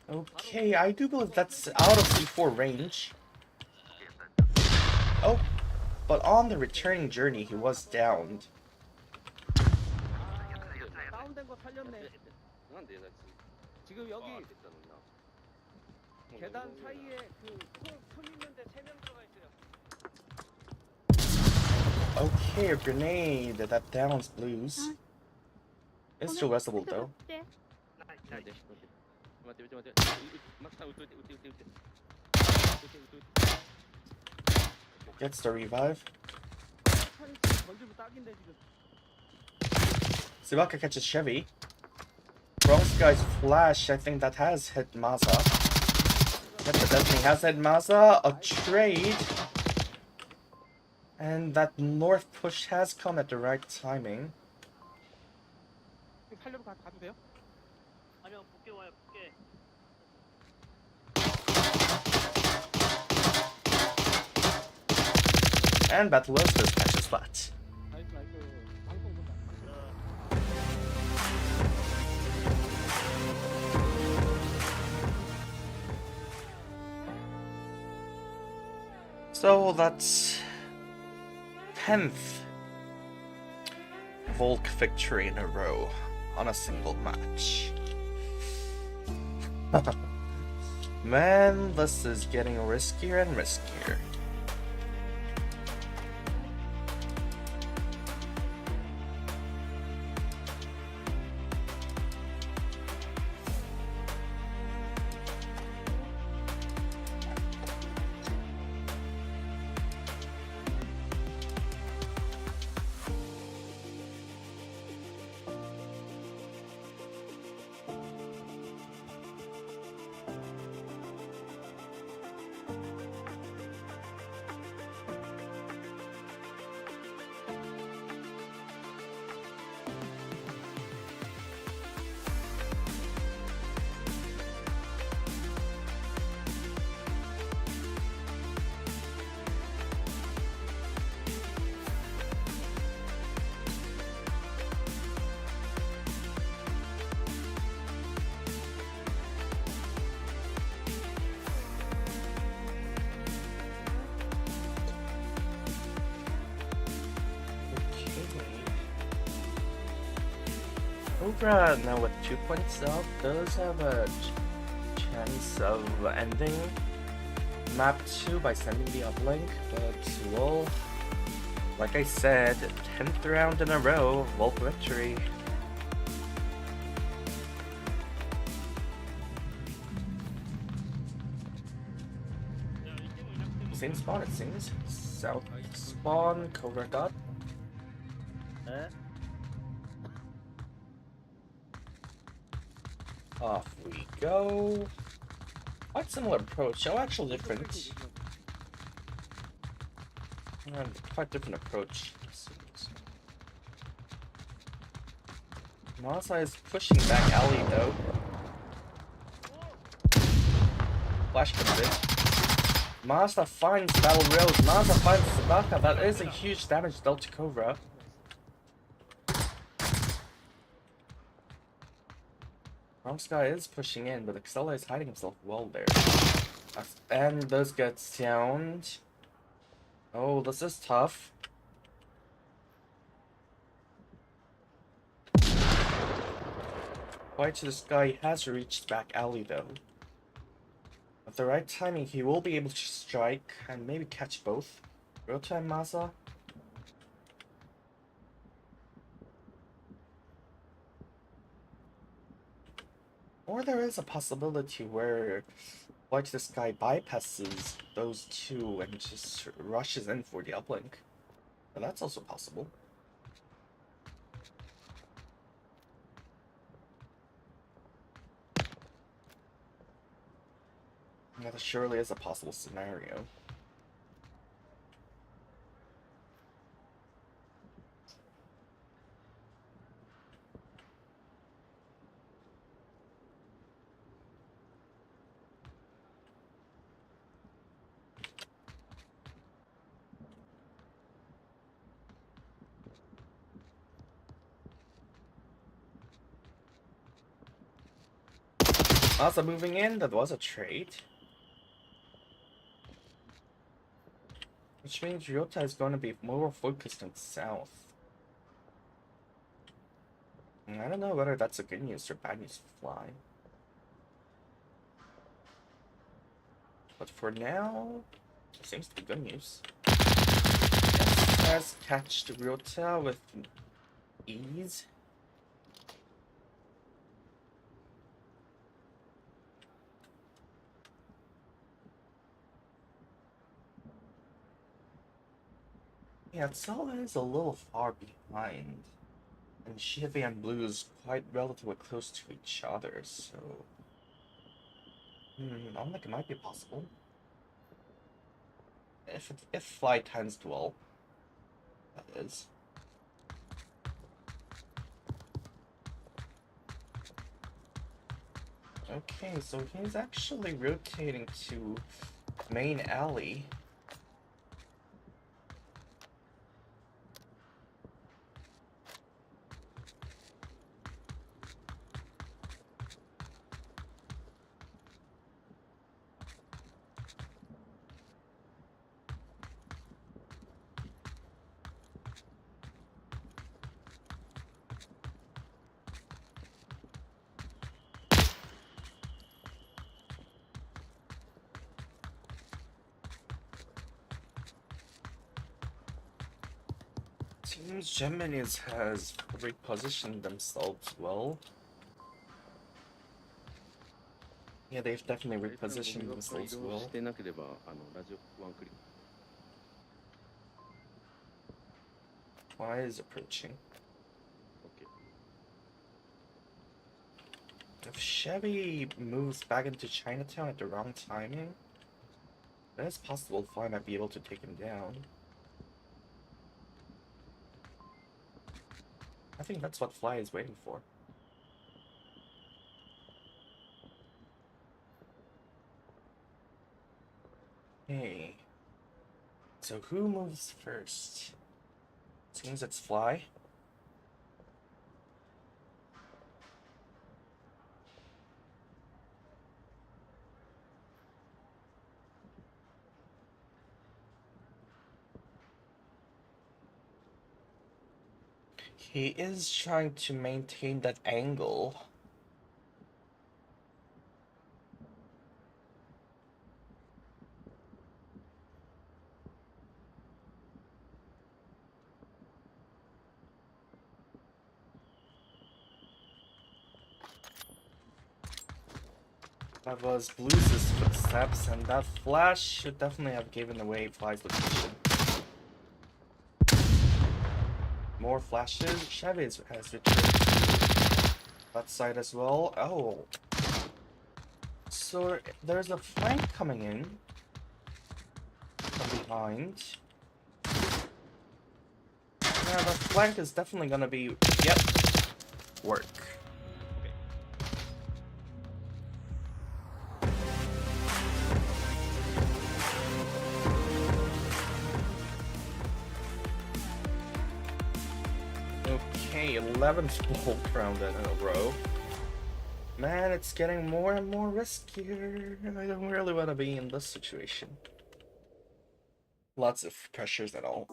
Okay, I do believe that's out of C4 range. Oh, but on the returning journey, he was downed. 다운된 거 살렸네. 지금 여기 계단 사이에 그풀 있는데 3명 들어가 있어요. Okay, a grenade that downs Blues. It's still restable though. で 맞대. 막상 웃을 때. Gets the revive. 던지면 딱인데 지금. Sibaka catches Chevy. Bronze guy's flash, I think that has hit Maza. Yep, that definitely has hit Maza. A trade. And that north push has come at the right timing. 살려러 가도 돼요? 아니요, 붙게 와요, 붙게. And Battleosa's catches flat. 나이스. 방송 본다. So that's 10th Volk victory in a row on a single match. Man, this is getting riskier and riskier. KOVRA now with 2 points up does have a chance of ending map 2 by sending the uplink, but well, like I said, 10th round in a row, Wolf victory. Same spawn it seems. South spawn, KOVRA got. え Off we go. Quite similar approach, oh actually different. Quite different approach. Masa is pushing back alley though. Flash comes in. Masa finds Battle Rose. Masa finds Sabaka. That is a huge damage dealt to KOVRA. Sky is pushing in, but Excella is hiding himself well there. And those get downed. Oh, this is tough. White to the Sky has reached back alley though. At the right timing, he will be able to strike and maybe catch both. Real time Masa. Or there is a possibility where White to the Sky bypasses those two and just rushes in for the uplink. But that's also possible. Yeah, that surely is a possible scenario. Also moving in, that was a trade. Which means Ryota is going to be more focused on south. And I don't know whether that's a good news or bad news for Fly. But for now, it seems to be good news. Has catched Ryota with ease. Yeah, Tsala is a little far behind. And Shivi and Blue is quite relatively close to each other, so... I think it might be possible. If Fly tends to well, that is. Okay, so he's actually rotating to main alley. Seems JAMMINIZ has repositioned themselves well. Yeah, they've definitely repositioned themselves well. してなければラジオワンクリック Fly is approaching. OK If Chevy moves back into Chinatown at the wrong timing, then it's possible Fly might be able to take him down. I think that's what Fly is waiting for. Hey. So who moves first? Seems it's Fly. He is trying to maintain that angle. That was Blue's footsteps, and that flash should definitely have given away Fly's location. More flashes. Chavez has returned to that side as well. Oh. So there's a flank coming in from behind. Yeah, the flank is definitely gonna be, yep, work. Okay, 11th gold round in a row. Man, it's getting more and more riskier. I don't really want to be in this situation. Lots of pressures at all.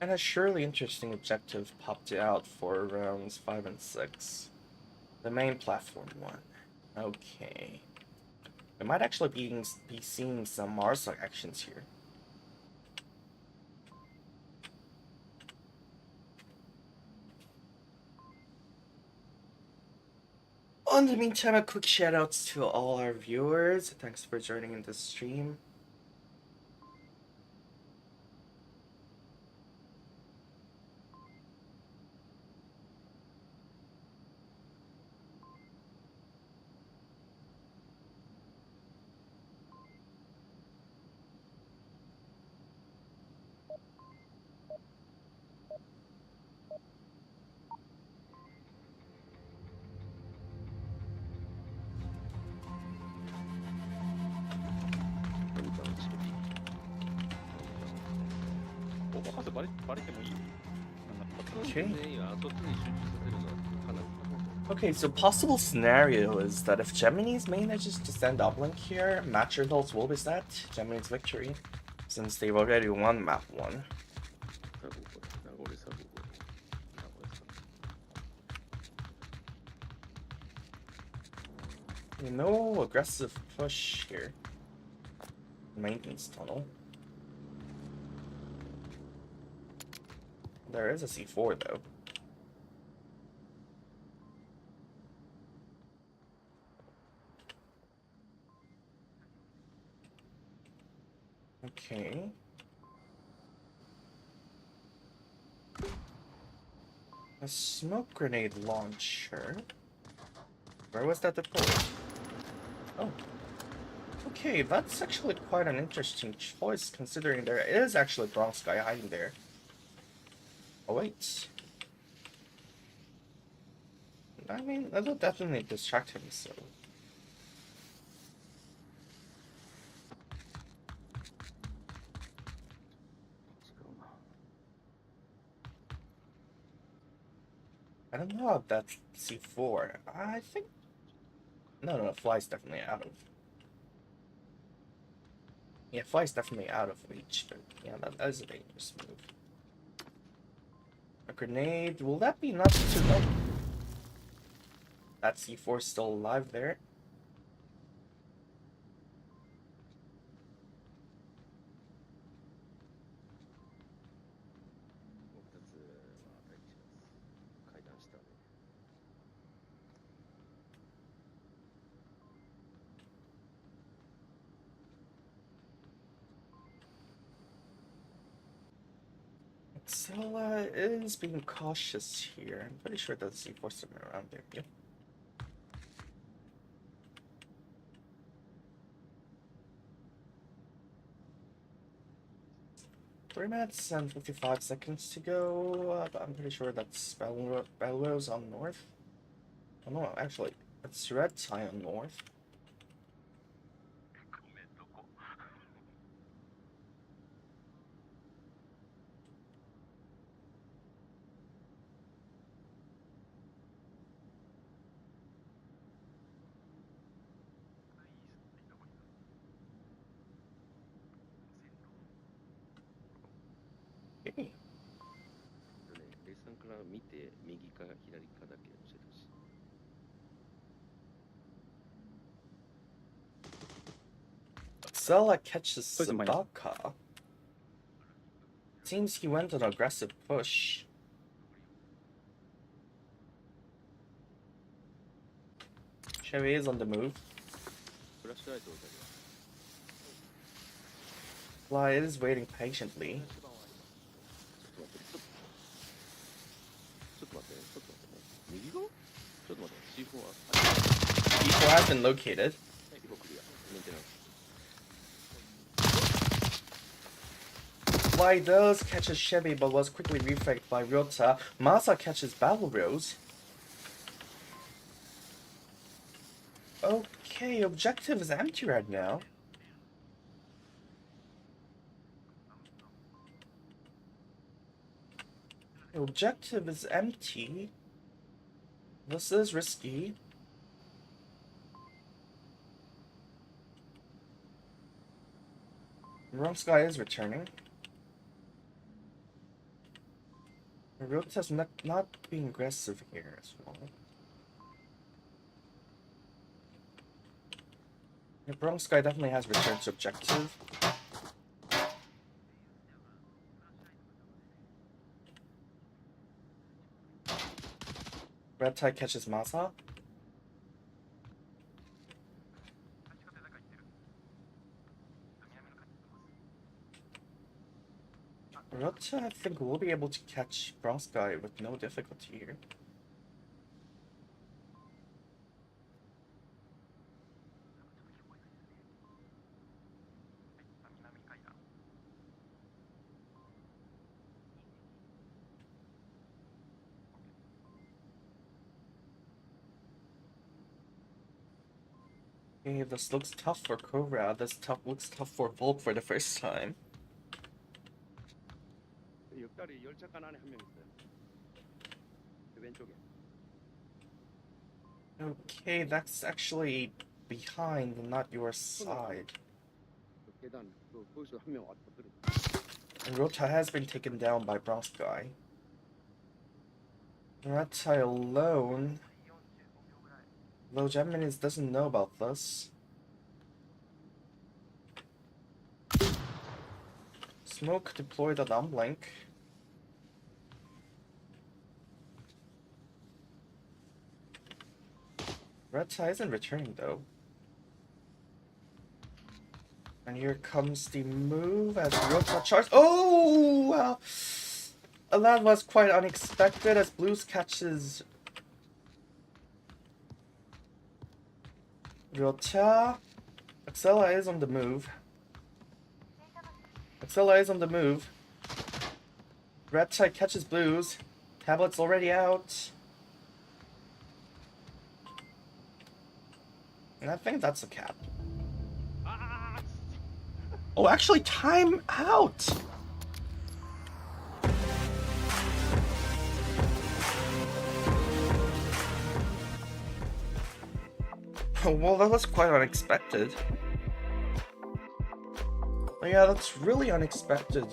And a surely interesting objective popped out for rounds 5 and 6. The main platform one. Okay. We might actually be seeing some Mars actions here. In the meantime, a quick shout outs to all our viewers. Thanks for joining in this stream. Okay, so possible scenario is that if Gemini's manages to send uplink here, match results will be set. Gemini's victory, since they've already won map 1. No aggressive push here. Maintenance tunnel. There is a C4 though. Okay. A smoke grenade launcher. Where was that deployed? Oh. Okay, that's actually quite an interesting choice considering there is actually Bronx guy hiding there. Oh wait. I mean, that'll definitely distract him, so. I don't know if that's C4. I think... No, Fly's definitely out of... Yeah, Fly's definitely out of reach, but yeah, that is a dangerous move. A grenade, will that be enough to... Oh. That C4 is still alive there. So, it is being cautious here. I'm pretty sure there's a C4 somewhere around there. Yep. 3 minutes and 55 seconds to go, but I'm pretty sure that's Belrose on north. Oh no, actually, it's red tie on north. Okay. レイさんから見て右か左かだけ教えてほしい。Zella catches Sabaka. Seems he went on an aggressive push. Chevy is on the move. フラッシュライトを打たれる。 Fly is waiting patiently. ちょっと待って。右側？ちょっと待って。C4 は。 E4 has been located. C4 クリア。メンテナンス。 Fly does catch a Chevy but was quickly refragged by Ryota. Masa catches Battle Rose. Okay, objective is empty right now. Objective is empty. This is risky. Wrong Sky is returning. Ryota's not being aggressive here as well. The Bronx Sky definitely has returned to objective. Red Tide catches Masa. Rota, I think, will be able to catch Bronx Sky with no difficulty here. Okay, this looks tough for KOVRA. This looks tough for Volk for the first time. Okay, that's actually behind, not your side. And Rota has been taken down by Bronx Guy. Rata alone. Though JAMMINIZ doesn't know about this. Smoke deployed at uplink. Rata isn't returning though. And here comes the move as Rota charges. Oh! Wow. That was quite unexpected as Blues catches Rota. Axela is on the move. Red Tide catches Blues. Tablet's already out. And I think that's a cap. Oh, actually, time out! Well, that was quite unexpected. Yeah, that's really unexpected.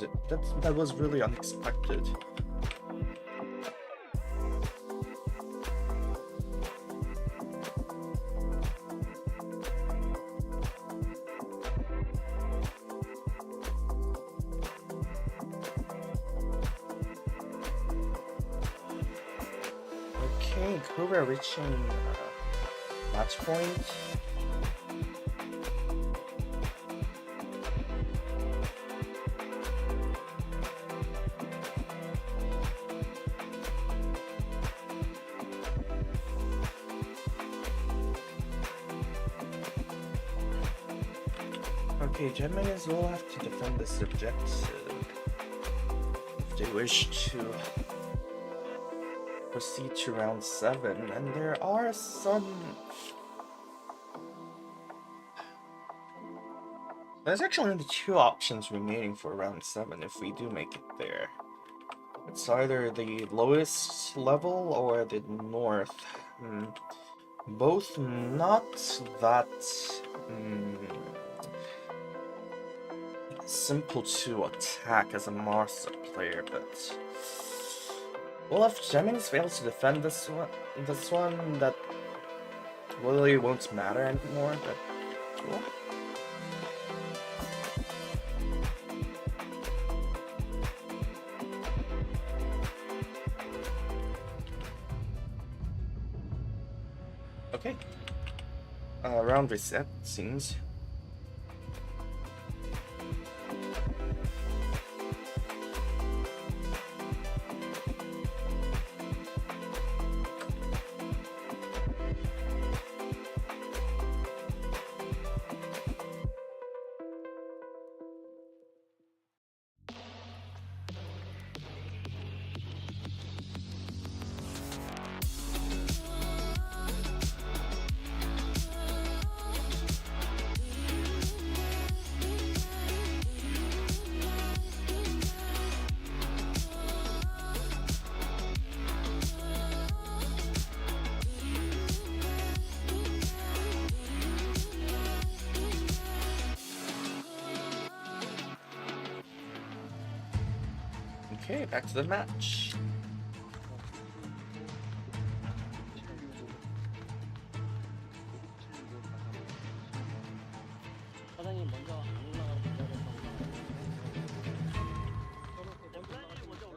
That was really unexpected. Okay, KOVRA reaching match point. Okay, JAMMINIZ will have to defend this objective. they wish to proceed to round 7, and there are some... There's actually only 2 options remaining for round 7 if we do make it there. It's either the lowest level or the north. Both not that simple to attack as a Martha player, but well, if JAMMINIZ fails to defend this one, that really won't matter anymore. But cool. Okay. Round reset, seems. Okay, back to the match. 사장님 먼저 안 올라가고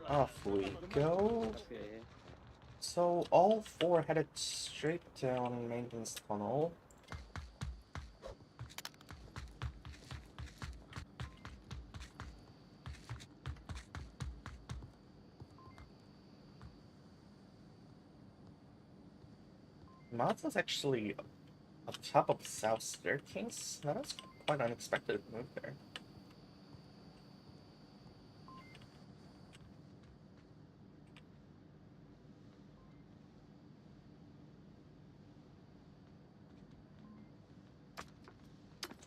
Off we go. So all 4 headed straight down maintenance tunnel. Mazda's actually up top of the south staircase. That was quite an unexpected move there.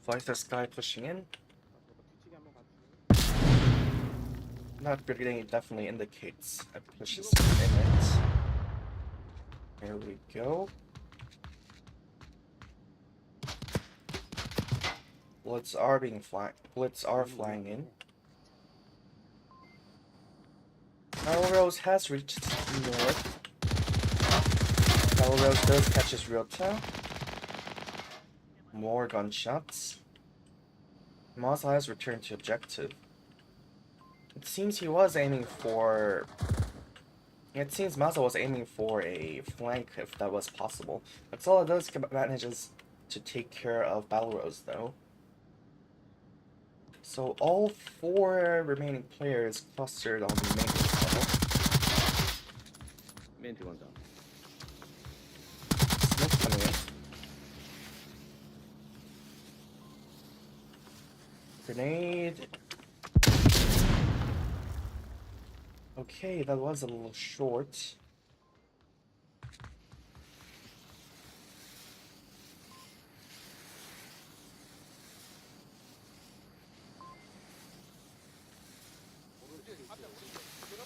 Flies the sky pushing in. That grenade definitely indicates a push is in it. There we go. Blitz are flying in. Melrose has reached north. Melrose does catch his Ryota. More gunshots. Mazda has returned to objective. It seems he was aiming for... It seems Mazda was aiming for a flank if that was possible. That's all it does, manages to take care of Balrose though. So all 4 remaining players clustered on the main level. Smoke coming in. Grenade. Okay, that was a little short.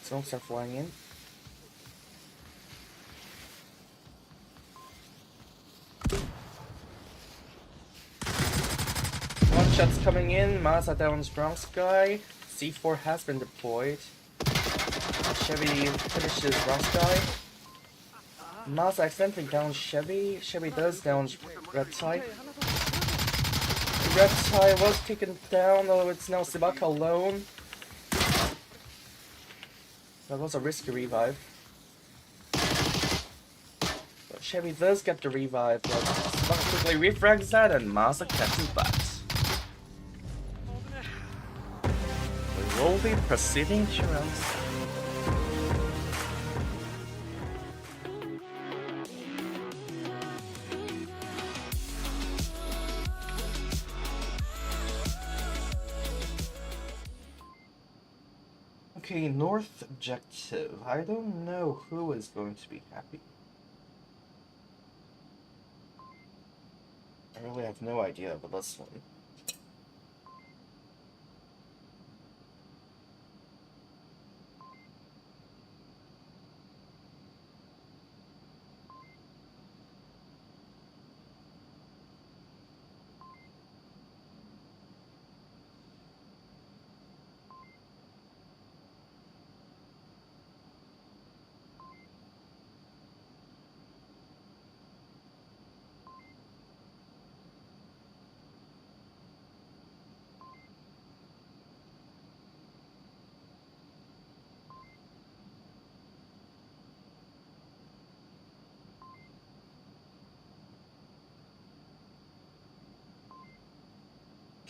Smokes are flying in. One shot's coming in. Mazda downs Bronx guy. C4 has been deployed. Chevy finishes Bronx guy. Mazda accidentally downs Chevy. Chevy does down Red Tie. Red Tie was taken down, although it's now Sibaka alone. That was a risky revive. But Chevy does get the revive, but Sibaka quickly refrags that and Mazda catches that. We will be proceeding to round 7. Okay, North objective. I don't know who is going to be happy. I really have no idea about this one.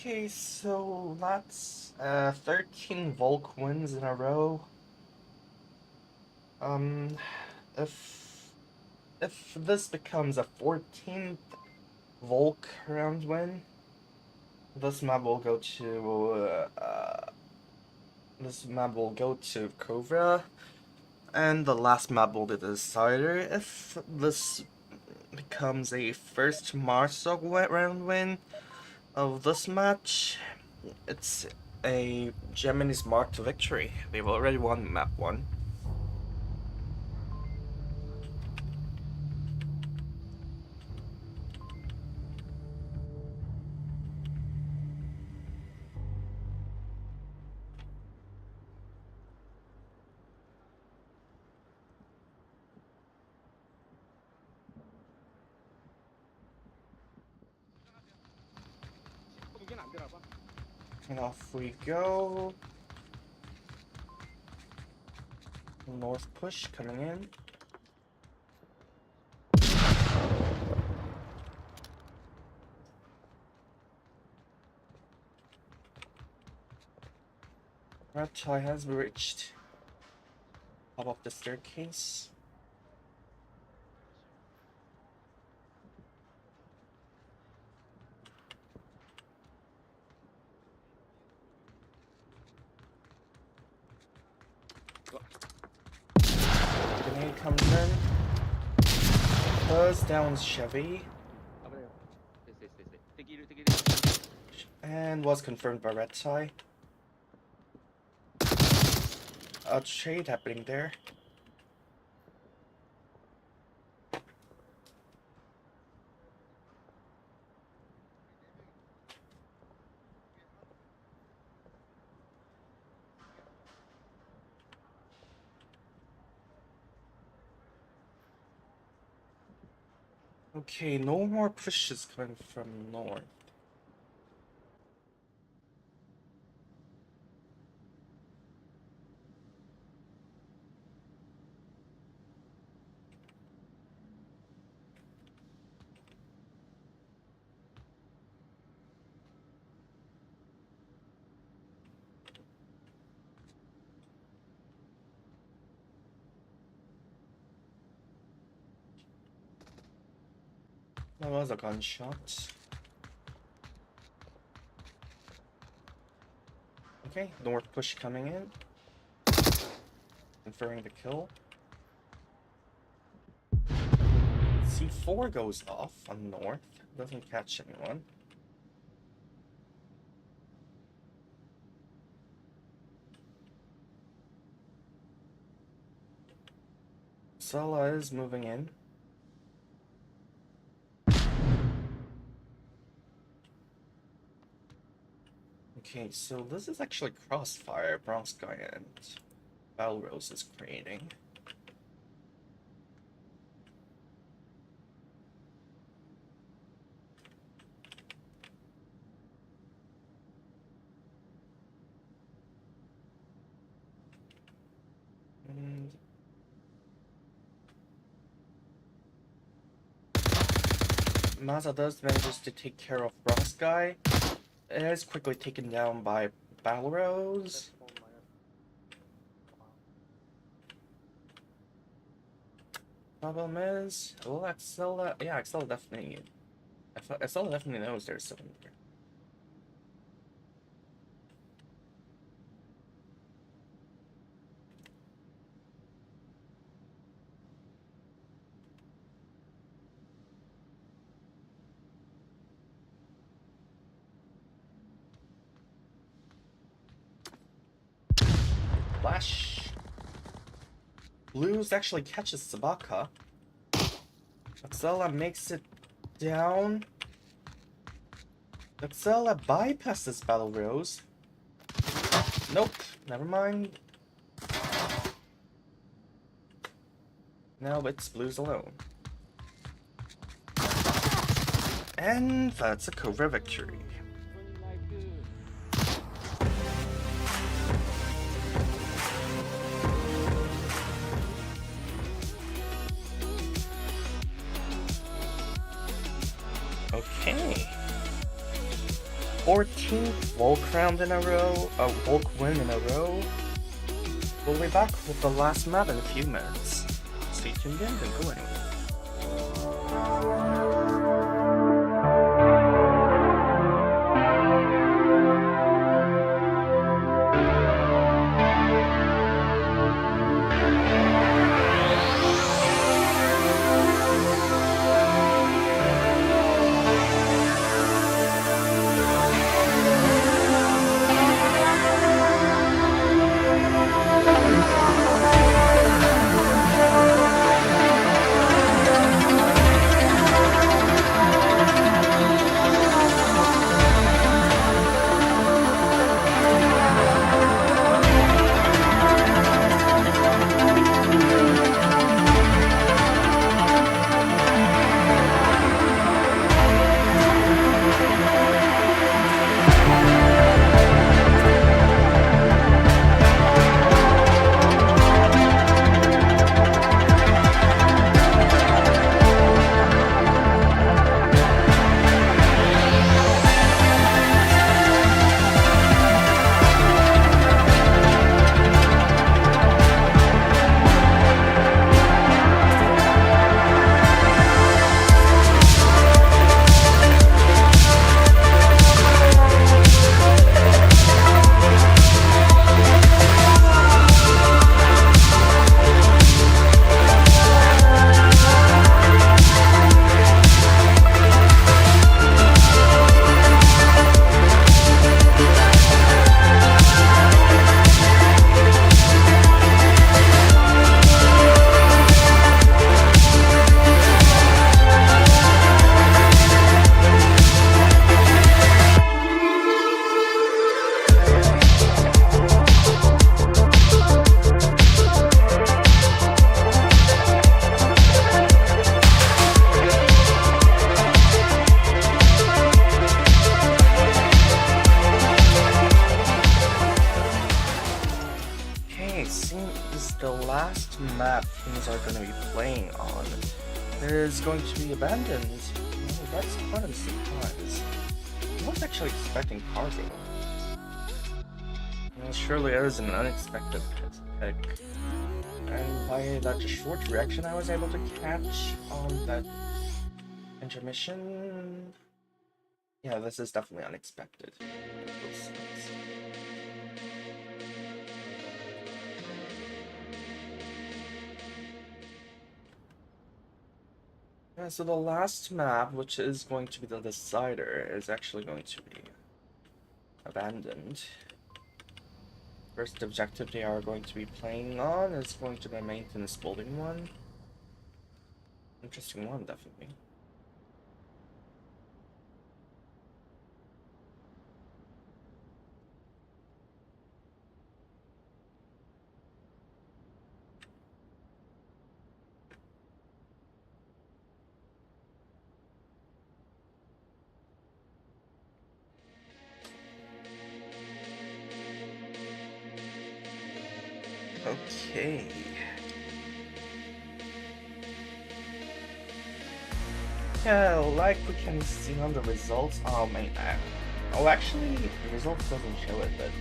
Okay, so that's 13 Volk wins in a row. Um, if this becomes a 14th Volk round win, this map will go to KOVRA, and the last map will be the decider. If this becomes a first Marsog round win of this match, it's a JAMMINIZ marked victory. They've already won map 1. And off we go. North push coming in. Red tie has reached top of the staircase. Grenade comes in. Buzz downs Chevy. And was confirmed by Red tie. A trade happening there. Okay, no more pushes coming from north. That was a gunshot. Okay, north push coming in. Conferring the kill. C4 goes off on north. Doesn't catch anyone. Sala is moving in. Okay, so this is actually Crossfire, Bronx Guy, and Balrose is creating. And Maza does manage to take care of Bronx Guy. It is quickly taken down by Balrose. Problem is, well, Axella, yeah, Axella definitely knows there's someone there. Blues actually catches Sabaka. Axela makes it down. Axela bypasses Battle Rose. Nope, never mind. Now it's Blues alone. And that's a KOVRA victory. Okay. 14th Volk round in a row, a Volk win in a row. We'll be back with the last map in a few minutes. Stay tuned in, don't go anywhere. Map things are going to be playing on is going to be abandoned. Oh, that's quite a surprise. I was actually expecting cargo. Well, surely it was an unexpected pick. And by that short reaction I was able to catch on that intermission. Yeah, this is definitely unexpected. So the last map, which is going to be the decider, is actually going to be abandoned. First objective they are going to be playing on is going to be a maintenance building one. Interesting one, definitely. Okay. Yeah, like we can see on the results, actually, the results doesn't show it, but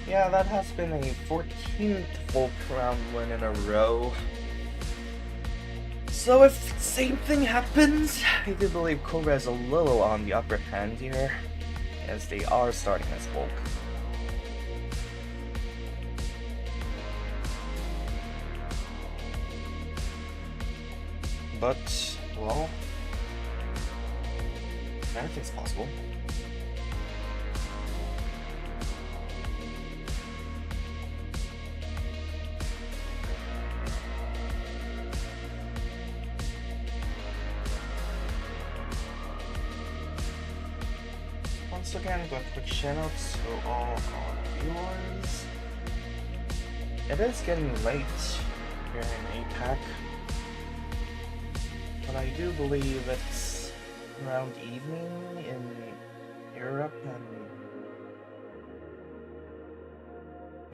yeah, that has been a 14th Volk round win in a row. So if the same thing happens, I do believe KOVRA is a little on the upper hand here, as they are starting as Volk. But, well, anything's possible. once again, got quick shoutouts to all our viewers. It is getting late here in APAC, but I do believe it's around evening in Europe, and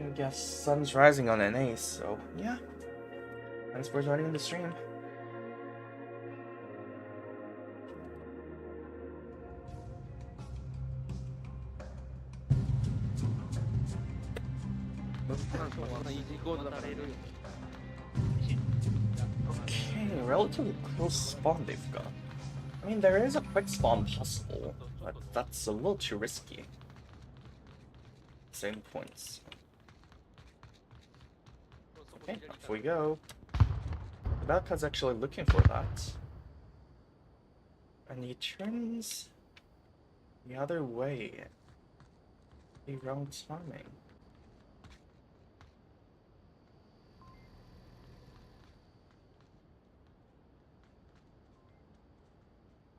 I guess sun's rising on NA, so yeah. Thanks for joining the stream. Okay, relatively close spawn they've got. I mean, there is a quick spawn possible, but that's a little too risky. Same points. Okay, off we go. The Valkyrie's actually looking for that. And he turns the other way. The wrong timing.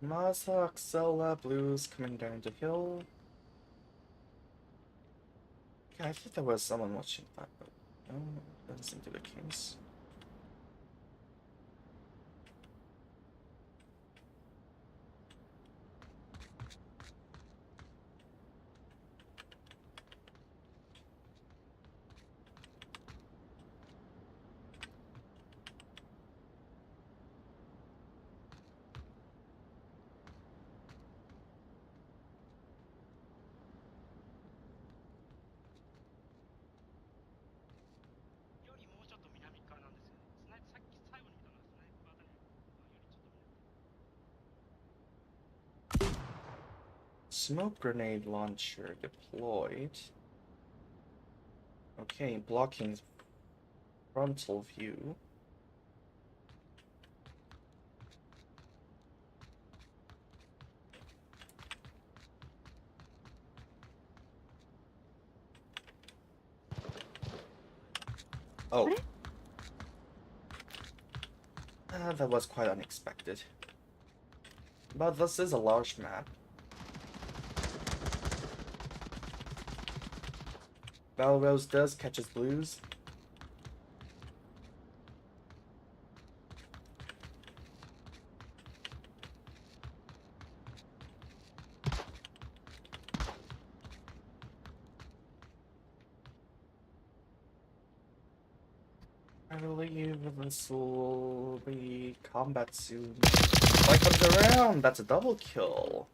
Mazda, Axela, Blues coming down the hill. Yeah, I thought there was someone watching that, but no, doesn't seem to be the case. Smoke grenade launcher deployed. Okay, blocking frontal view. Oh. That was quite unexpected. But this is a large map. Balrose does catch his blues. I believe this will be combat soon. Light comes around! That's a double kill.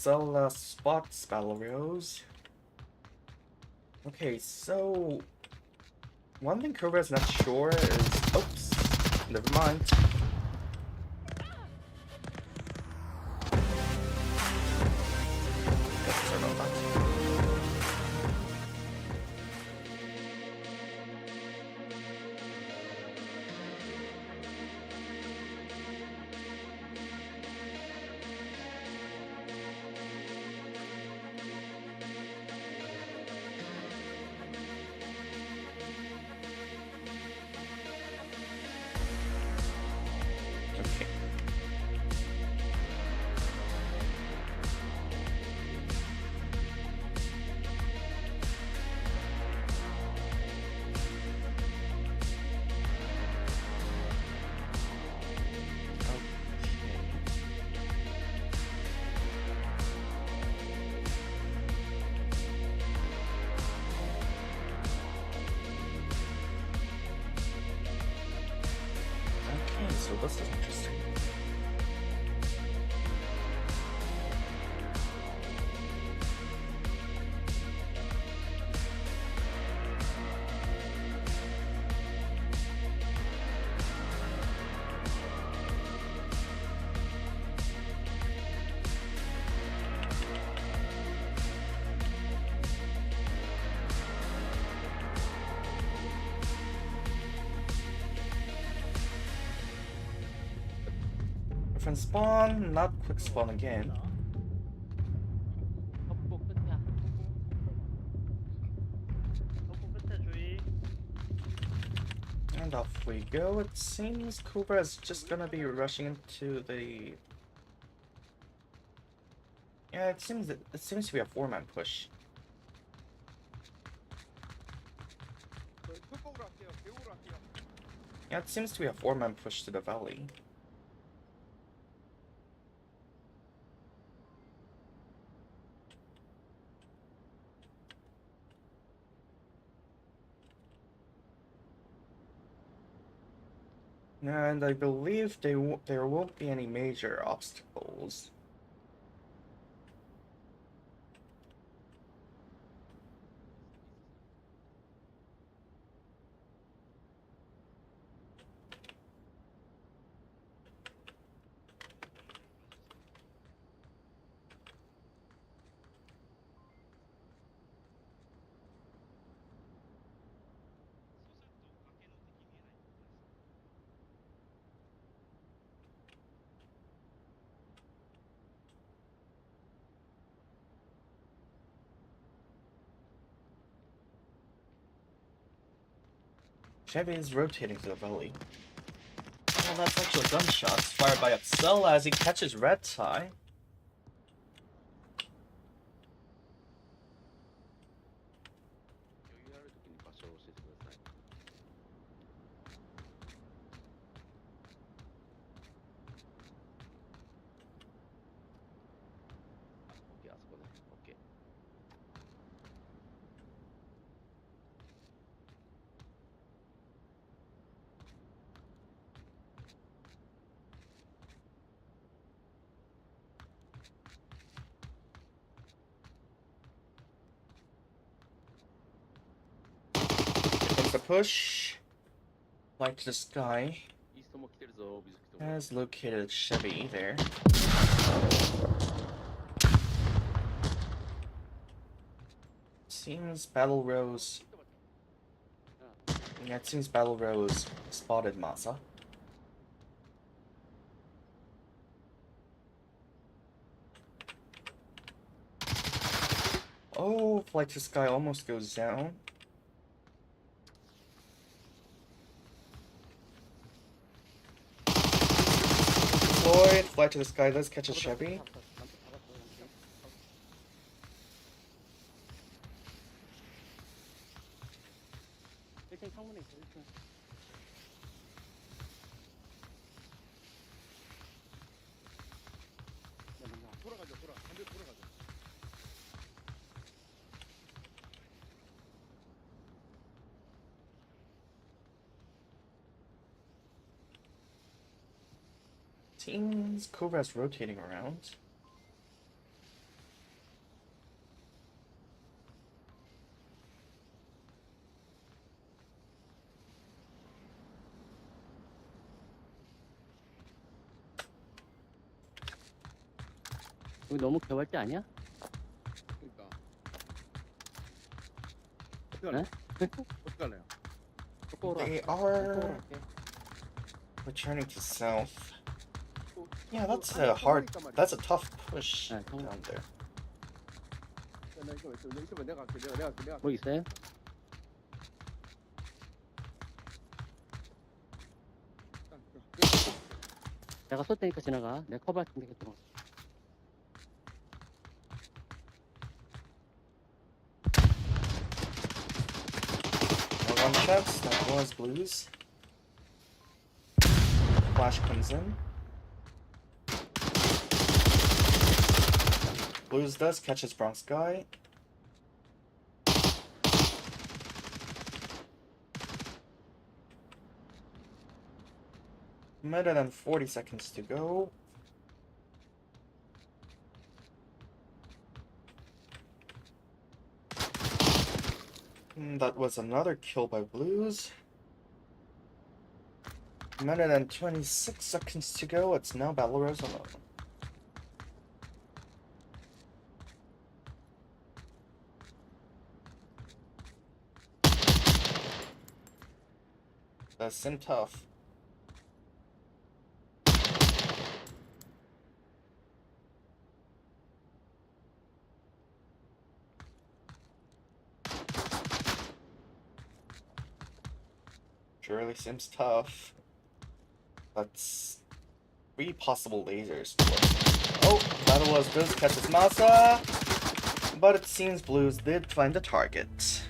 Axela spots Balrose. Okay, so one thing KOVRA is not sure is... Oops, never mind. Yep, sorry about that. Okay. Okay, so this is interesting. Different spawn, not quick spawn again. 협곡 끝이야. And off we go. It seems KOVRA is just gonna be rushing into the... Yeah, it seems to be a 4-man push. Yeah, it seems to be a 4-man push to the valley. And I believe there won't be any major obstacles. Chevy is rotating to the valley. Oh, that's actually gunshots fired by Excel as he catches Red Tie. Comes the push. Like this guy has located Chevy there. Seems Battle Rose. Yeah, it seems Battle Rose spotted Masa. Oh, like this guy almost goes down. Floyd, fly to the sky, let's catch a Chevy. Seems KOVRA's rotating around. 여기 너무 개발자 아니야? 그러니까. 네? 어떻게 할래요? They are returning to south. Yeah, that's a tough push 네, down there. 내가 할게. 뭐 있어요? 내가 쏠 테니까 지나가. 내가 커버할 테니까 들어가. One shots, that was Blues. Flash comes in. Blues does catch his Bronx guy. Minute and 40 seconds to go. That was another kill by Blues. Minute and 26 seconds to go. It's now Battle Rose alone. That seemed tough. Surely seems tough. That's 3 possible lasers. Oh, that was this catches Masa. But it seems Blues did find the target.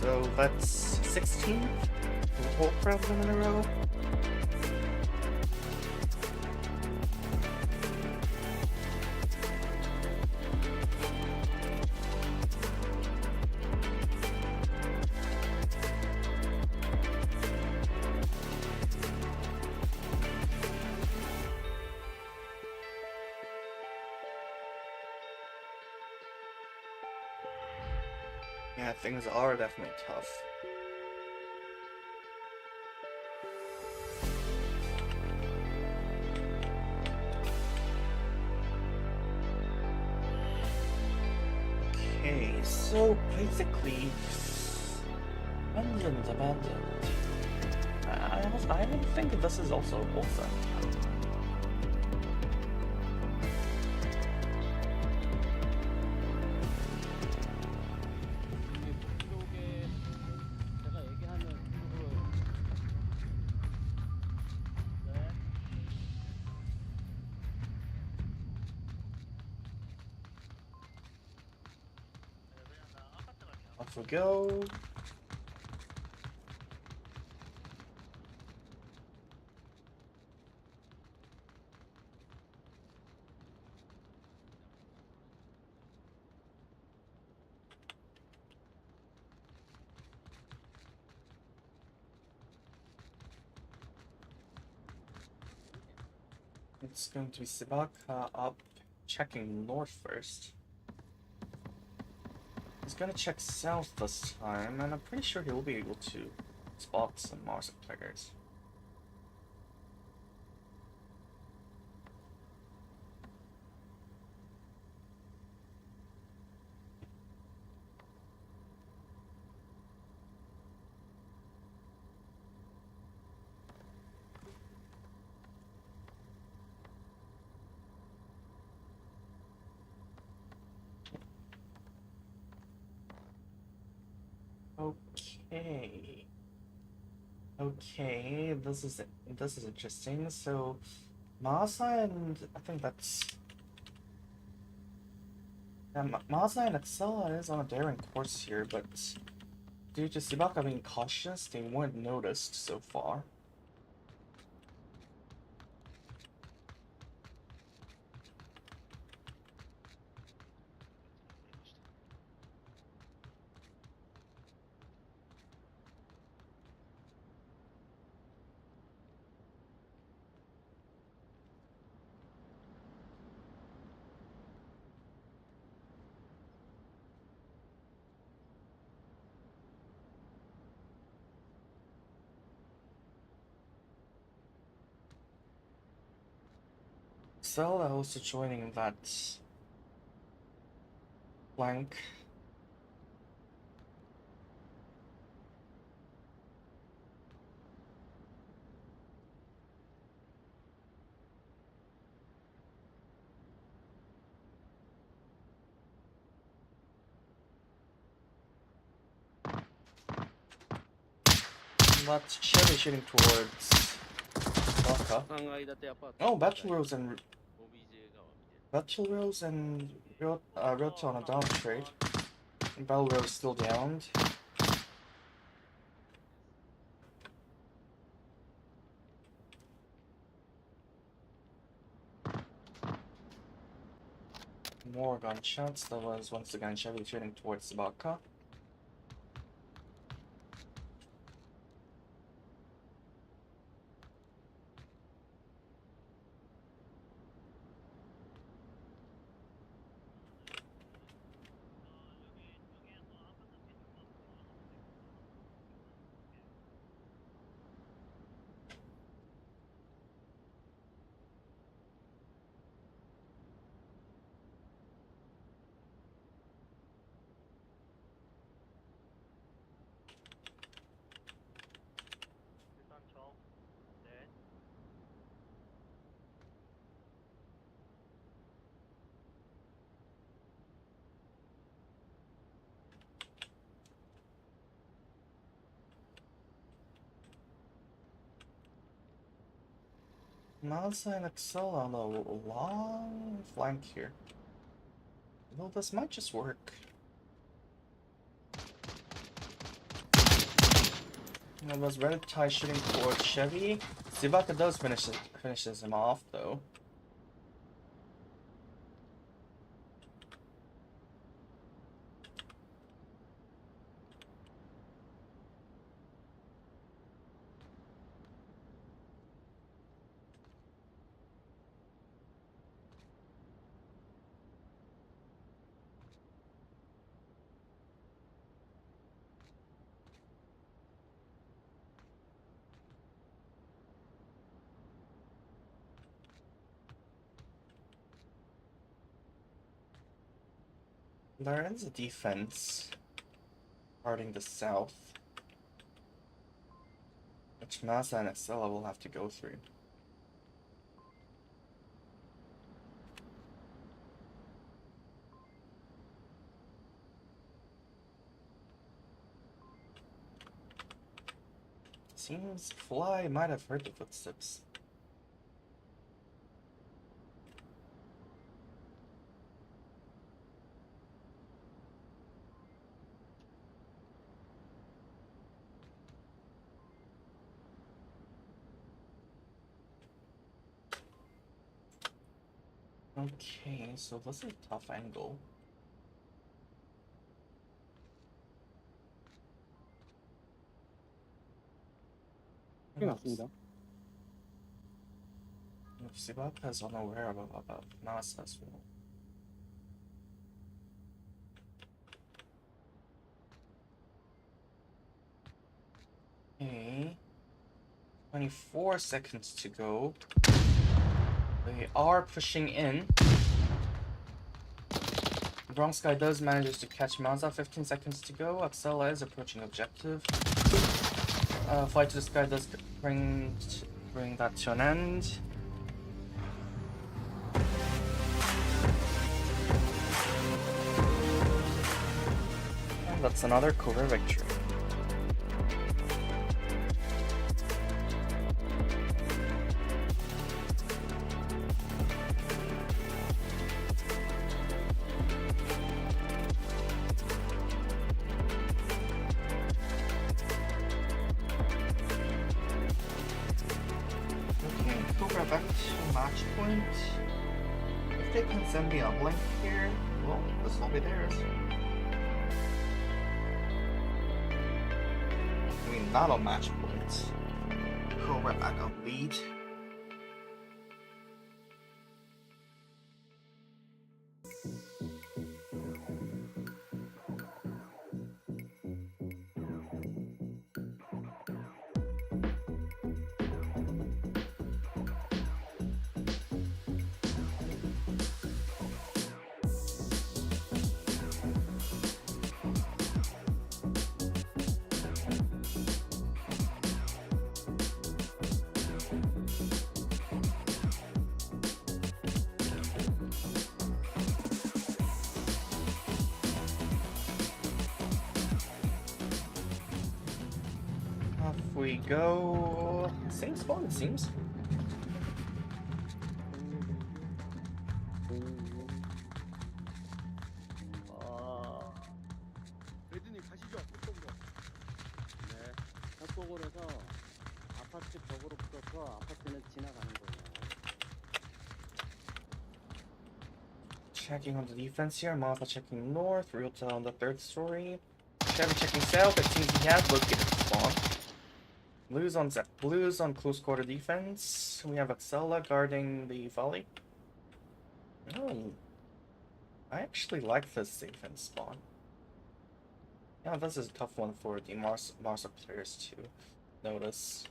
So that's 16th whole problem in a row. Yeah, things are definitely tough. Okay, so basically, abandoned. I don't think this is also awesome. Off we go. It's going to be Sibaka up, checking north first. He's gonna check south this time, and I'm pretty sure he will be able to spot some Mars players. Okay, this is interesting. So Masa and I think that's Masa and Excella is on a daring course here, but due to Sibaka being cautious, they weren't noticed so far. Excella also joining that flank. But Chevy shooting towards Baka. 3階建てアパート。 Oh, Battle Rose and OBJ 側見てる。 Battle Rose and Roto on a down trade. Battle Rose still downed. More gunshots. That was once again Chevy turning towards Baka. Mazda and Excel on a long flank here. Well, this might just work. It was Red Tie shooting towards Chevy. Sibaka does finishes him off though. There is a defense guarding the south, which Mazda and Excella will have to go through. Seems Fly might have heard the footsteps. Okay, so this is a tough angle. 맞습니다. If Sibaka is unaware about Nasa as well. Okay. 24 seconds to go. They are pushing in. Bronx Guy does manage to catch Mazda. 15 seconds to go. Axela is approaching objective. Flight to the Sky does bring that to an end. And that's another KOVRA victory. Back to match point. If they can send me a blink here, well, this will be theirs. I mean, not on match points. KOVRA back on lead. Off we go. Same spot, it seems. 아파트 벽으로 붙어서 아파트는 지나가는 거예요. Checking on the defense here. Martha checking north. Ryota on the 3rd story. Chevy checking south. It seems he has located the spawn. Blues on close quarter defense. We have Axella guarding the volley. Oh, I actually like this defense spawn. Yeah, this is a tough one for the Marsa players to notice.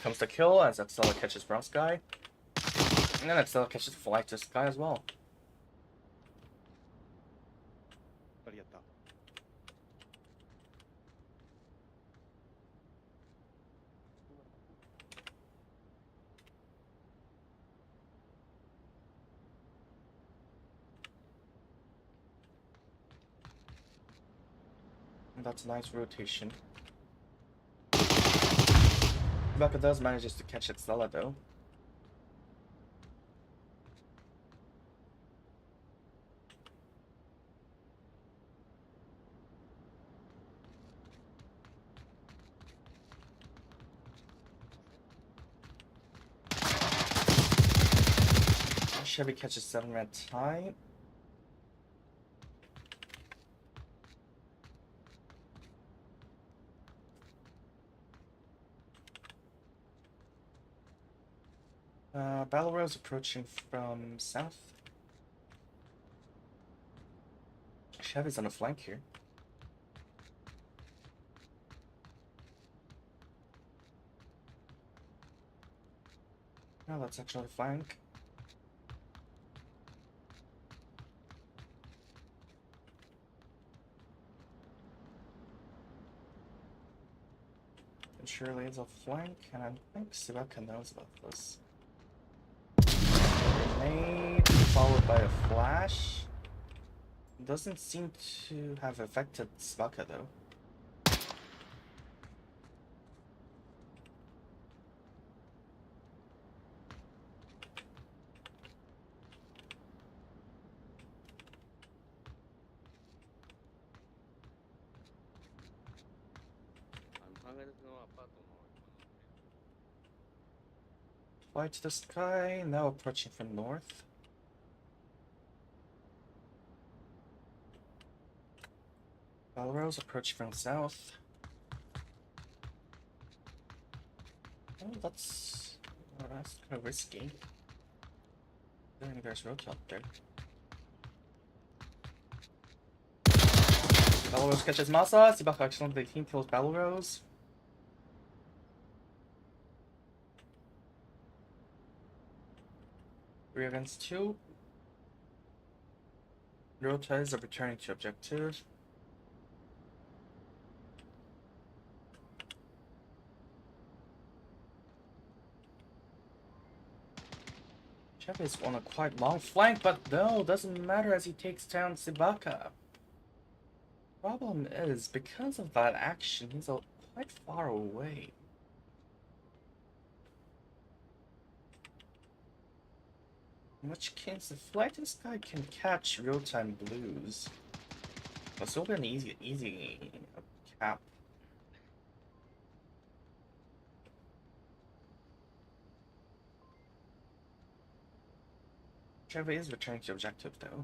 Comes the kill as Axella catches Brown Sky. And then Axella catches Flight to Sky as well. ありがとう。 And that's a nice rotation. Ibaka does manages to catch Axella though. Chevy catches 7 red tie. Battle Rose approaching from south. Chevy's on a flank here. No, that's actually a flank. And surely it's a flank, and I think Sivaka knows about this. Grenade followed by a flash. Doesn't seem to have affected Sivaka though. Fly to the sky, now approaching from north. Balrose approaching from south. Oh, that's kind of risky. I think there's roads up there. Balrose catches Masa. Sibaka accidentally team kills Balrose. Three against two. Rotas are returning to objective. Chef is on a quite long flank, but no, doesn't matter as he takes down Sibaka. Problem is, because of that action, he's quite far away. In which case, the flight this guy can catch real-time blues. But still be an easy cap. Trevor is returning to objective though.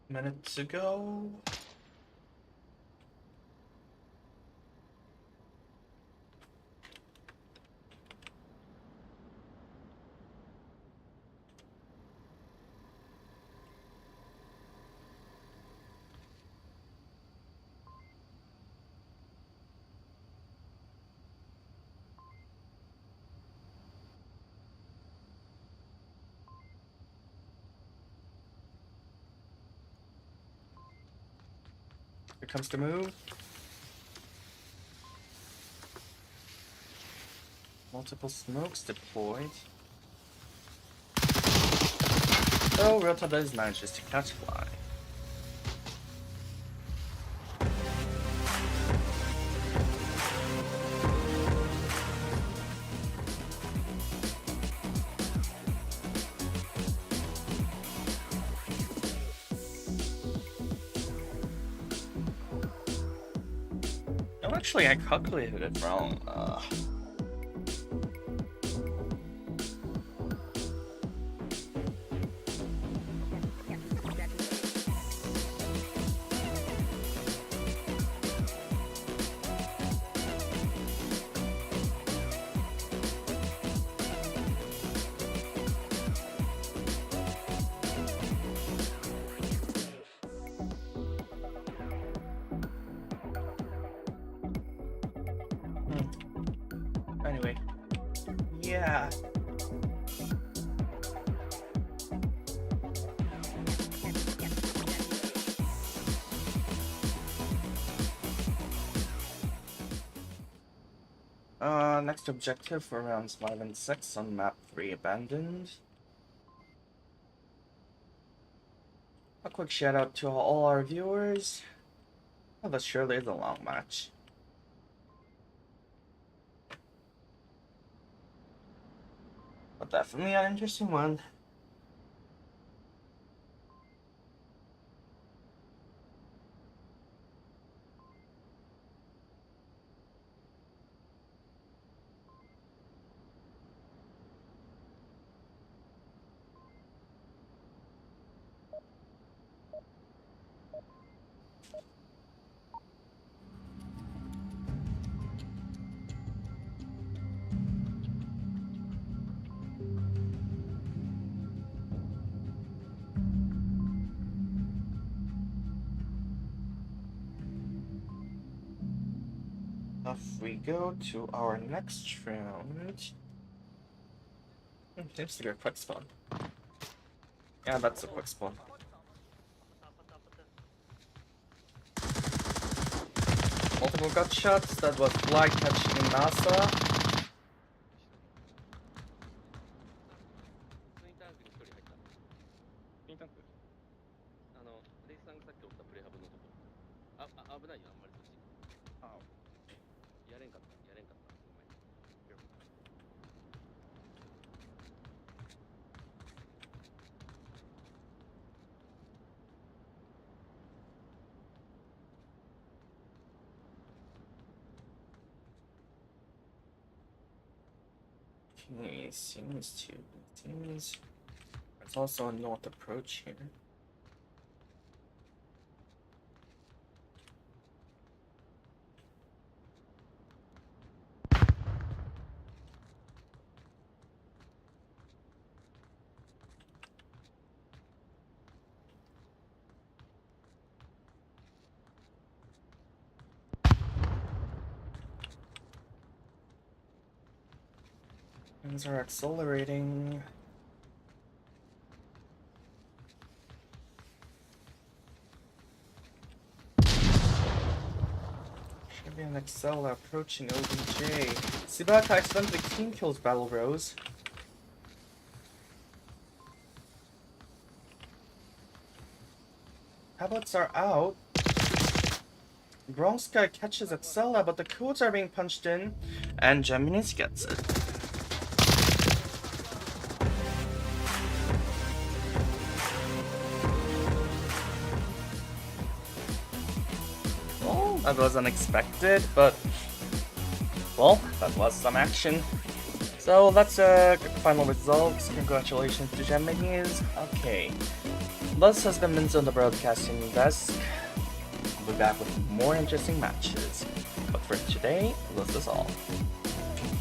Minute to go. Here comes the move. Multiple smokes deployed. So Ryota does manages to catch fly. Oh, actually, I calculated it wrong. Anyway, yeah. Next objective for rounds 5 and 6 on map 3 abandoned. A quick shout out to all our viewers. Oh, that surely is a long match. But definitely an interesting one. Off we go to our next round. Seems to be a quick spawn. Yeah, that's a quick spawn. Multiple gut shots, that was fly catching NASA. ツインタンクに1人入った。ピンタンクレイさんがさっきおったプレハブのとこ。危ないよ、あんまりそっち。あやれんかった。ごめん。Okay, seems to. There's also a north approach here. Things are accelerating. Should be an Excella approaching OBJ. Sibaka accidentally team kills Battle Rose. Tablets are out. Bronze guy catches Excella, but the codes are being punched in, and JAMMINIZ gets it. That was unexpected, but well, that was some action. So that's final results. Congratulations to JAMMINIZ. Okay, this has been Minzo on the broadcasting desk. We'll be back with more interesting matches, but for today, this is all.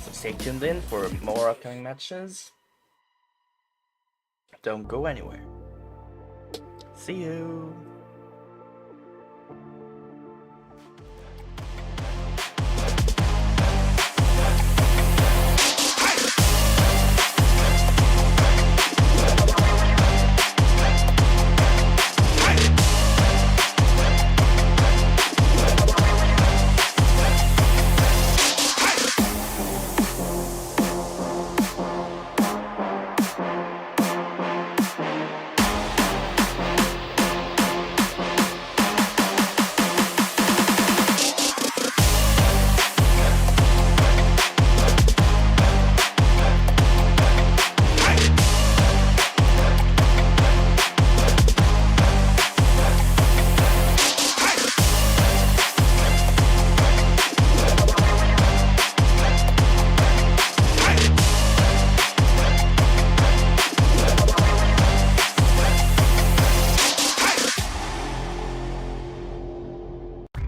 So stay tuned in for more upcoming matches. Don't go anywhere. See you.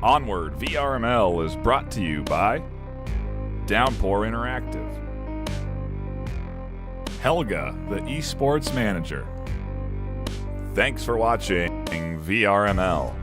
Onward VRML is brought to you by Downpour Interactive, Helga, the esports manager. Thanks for watching VRML.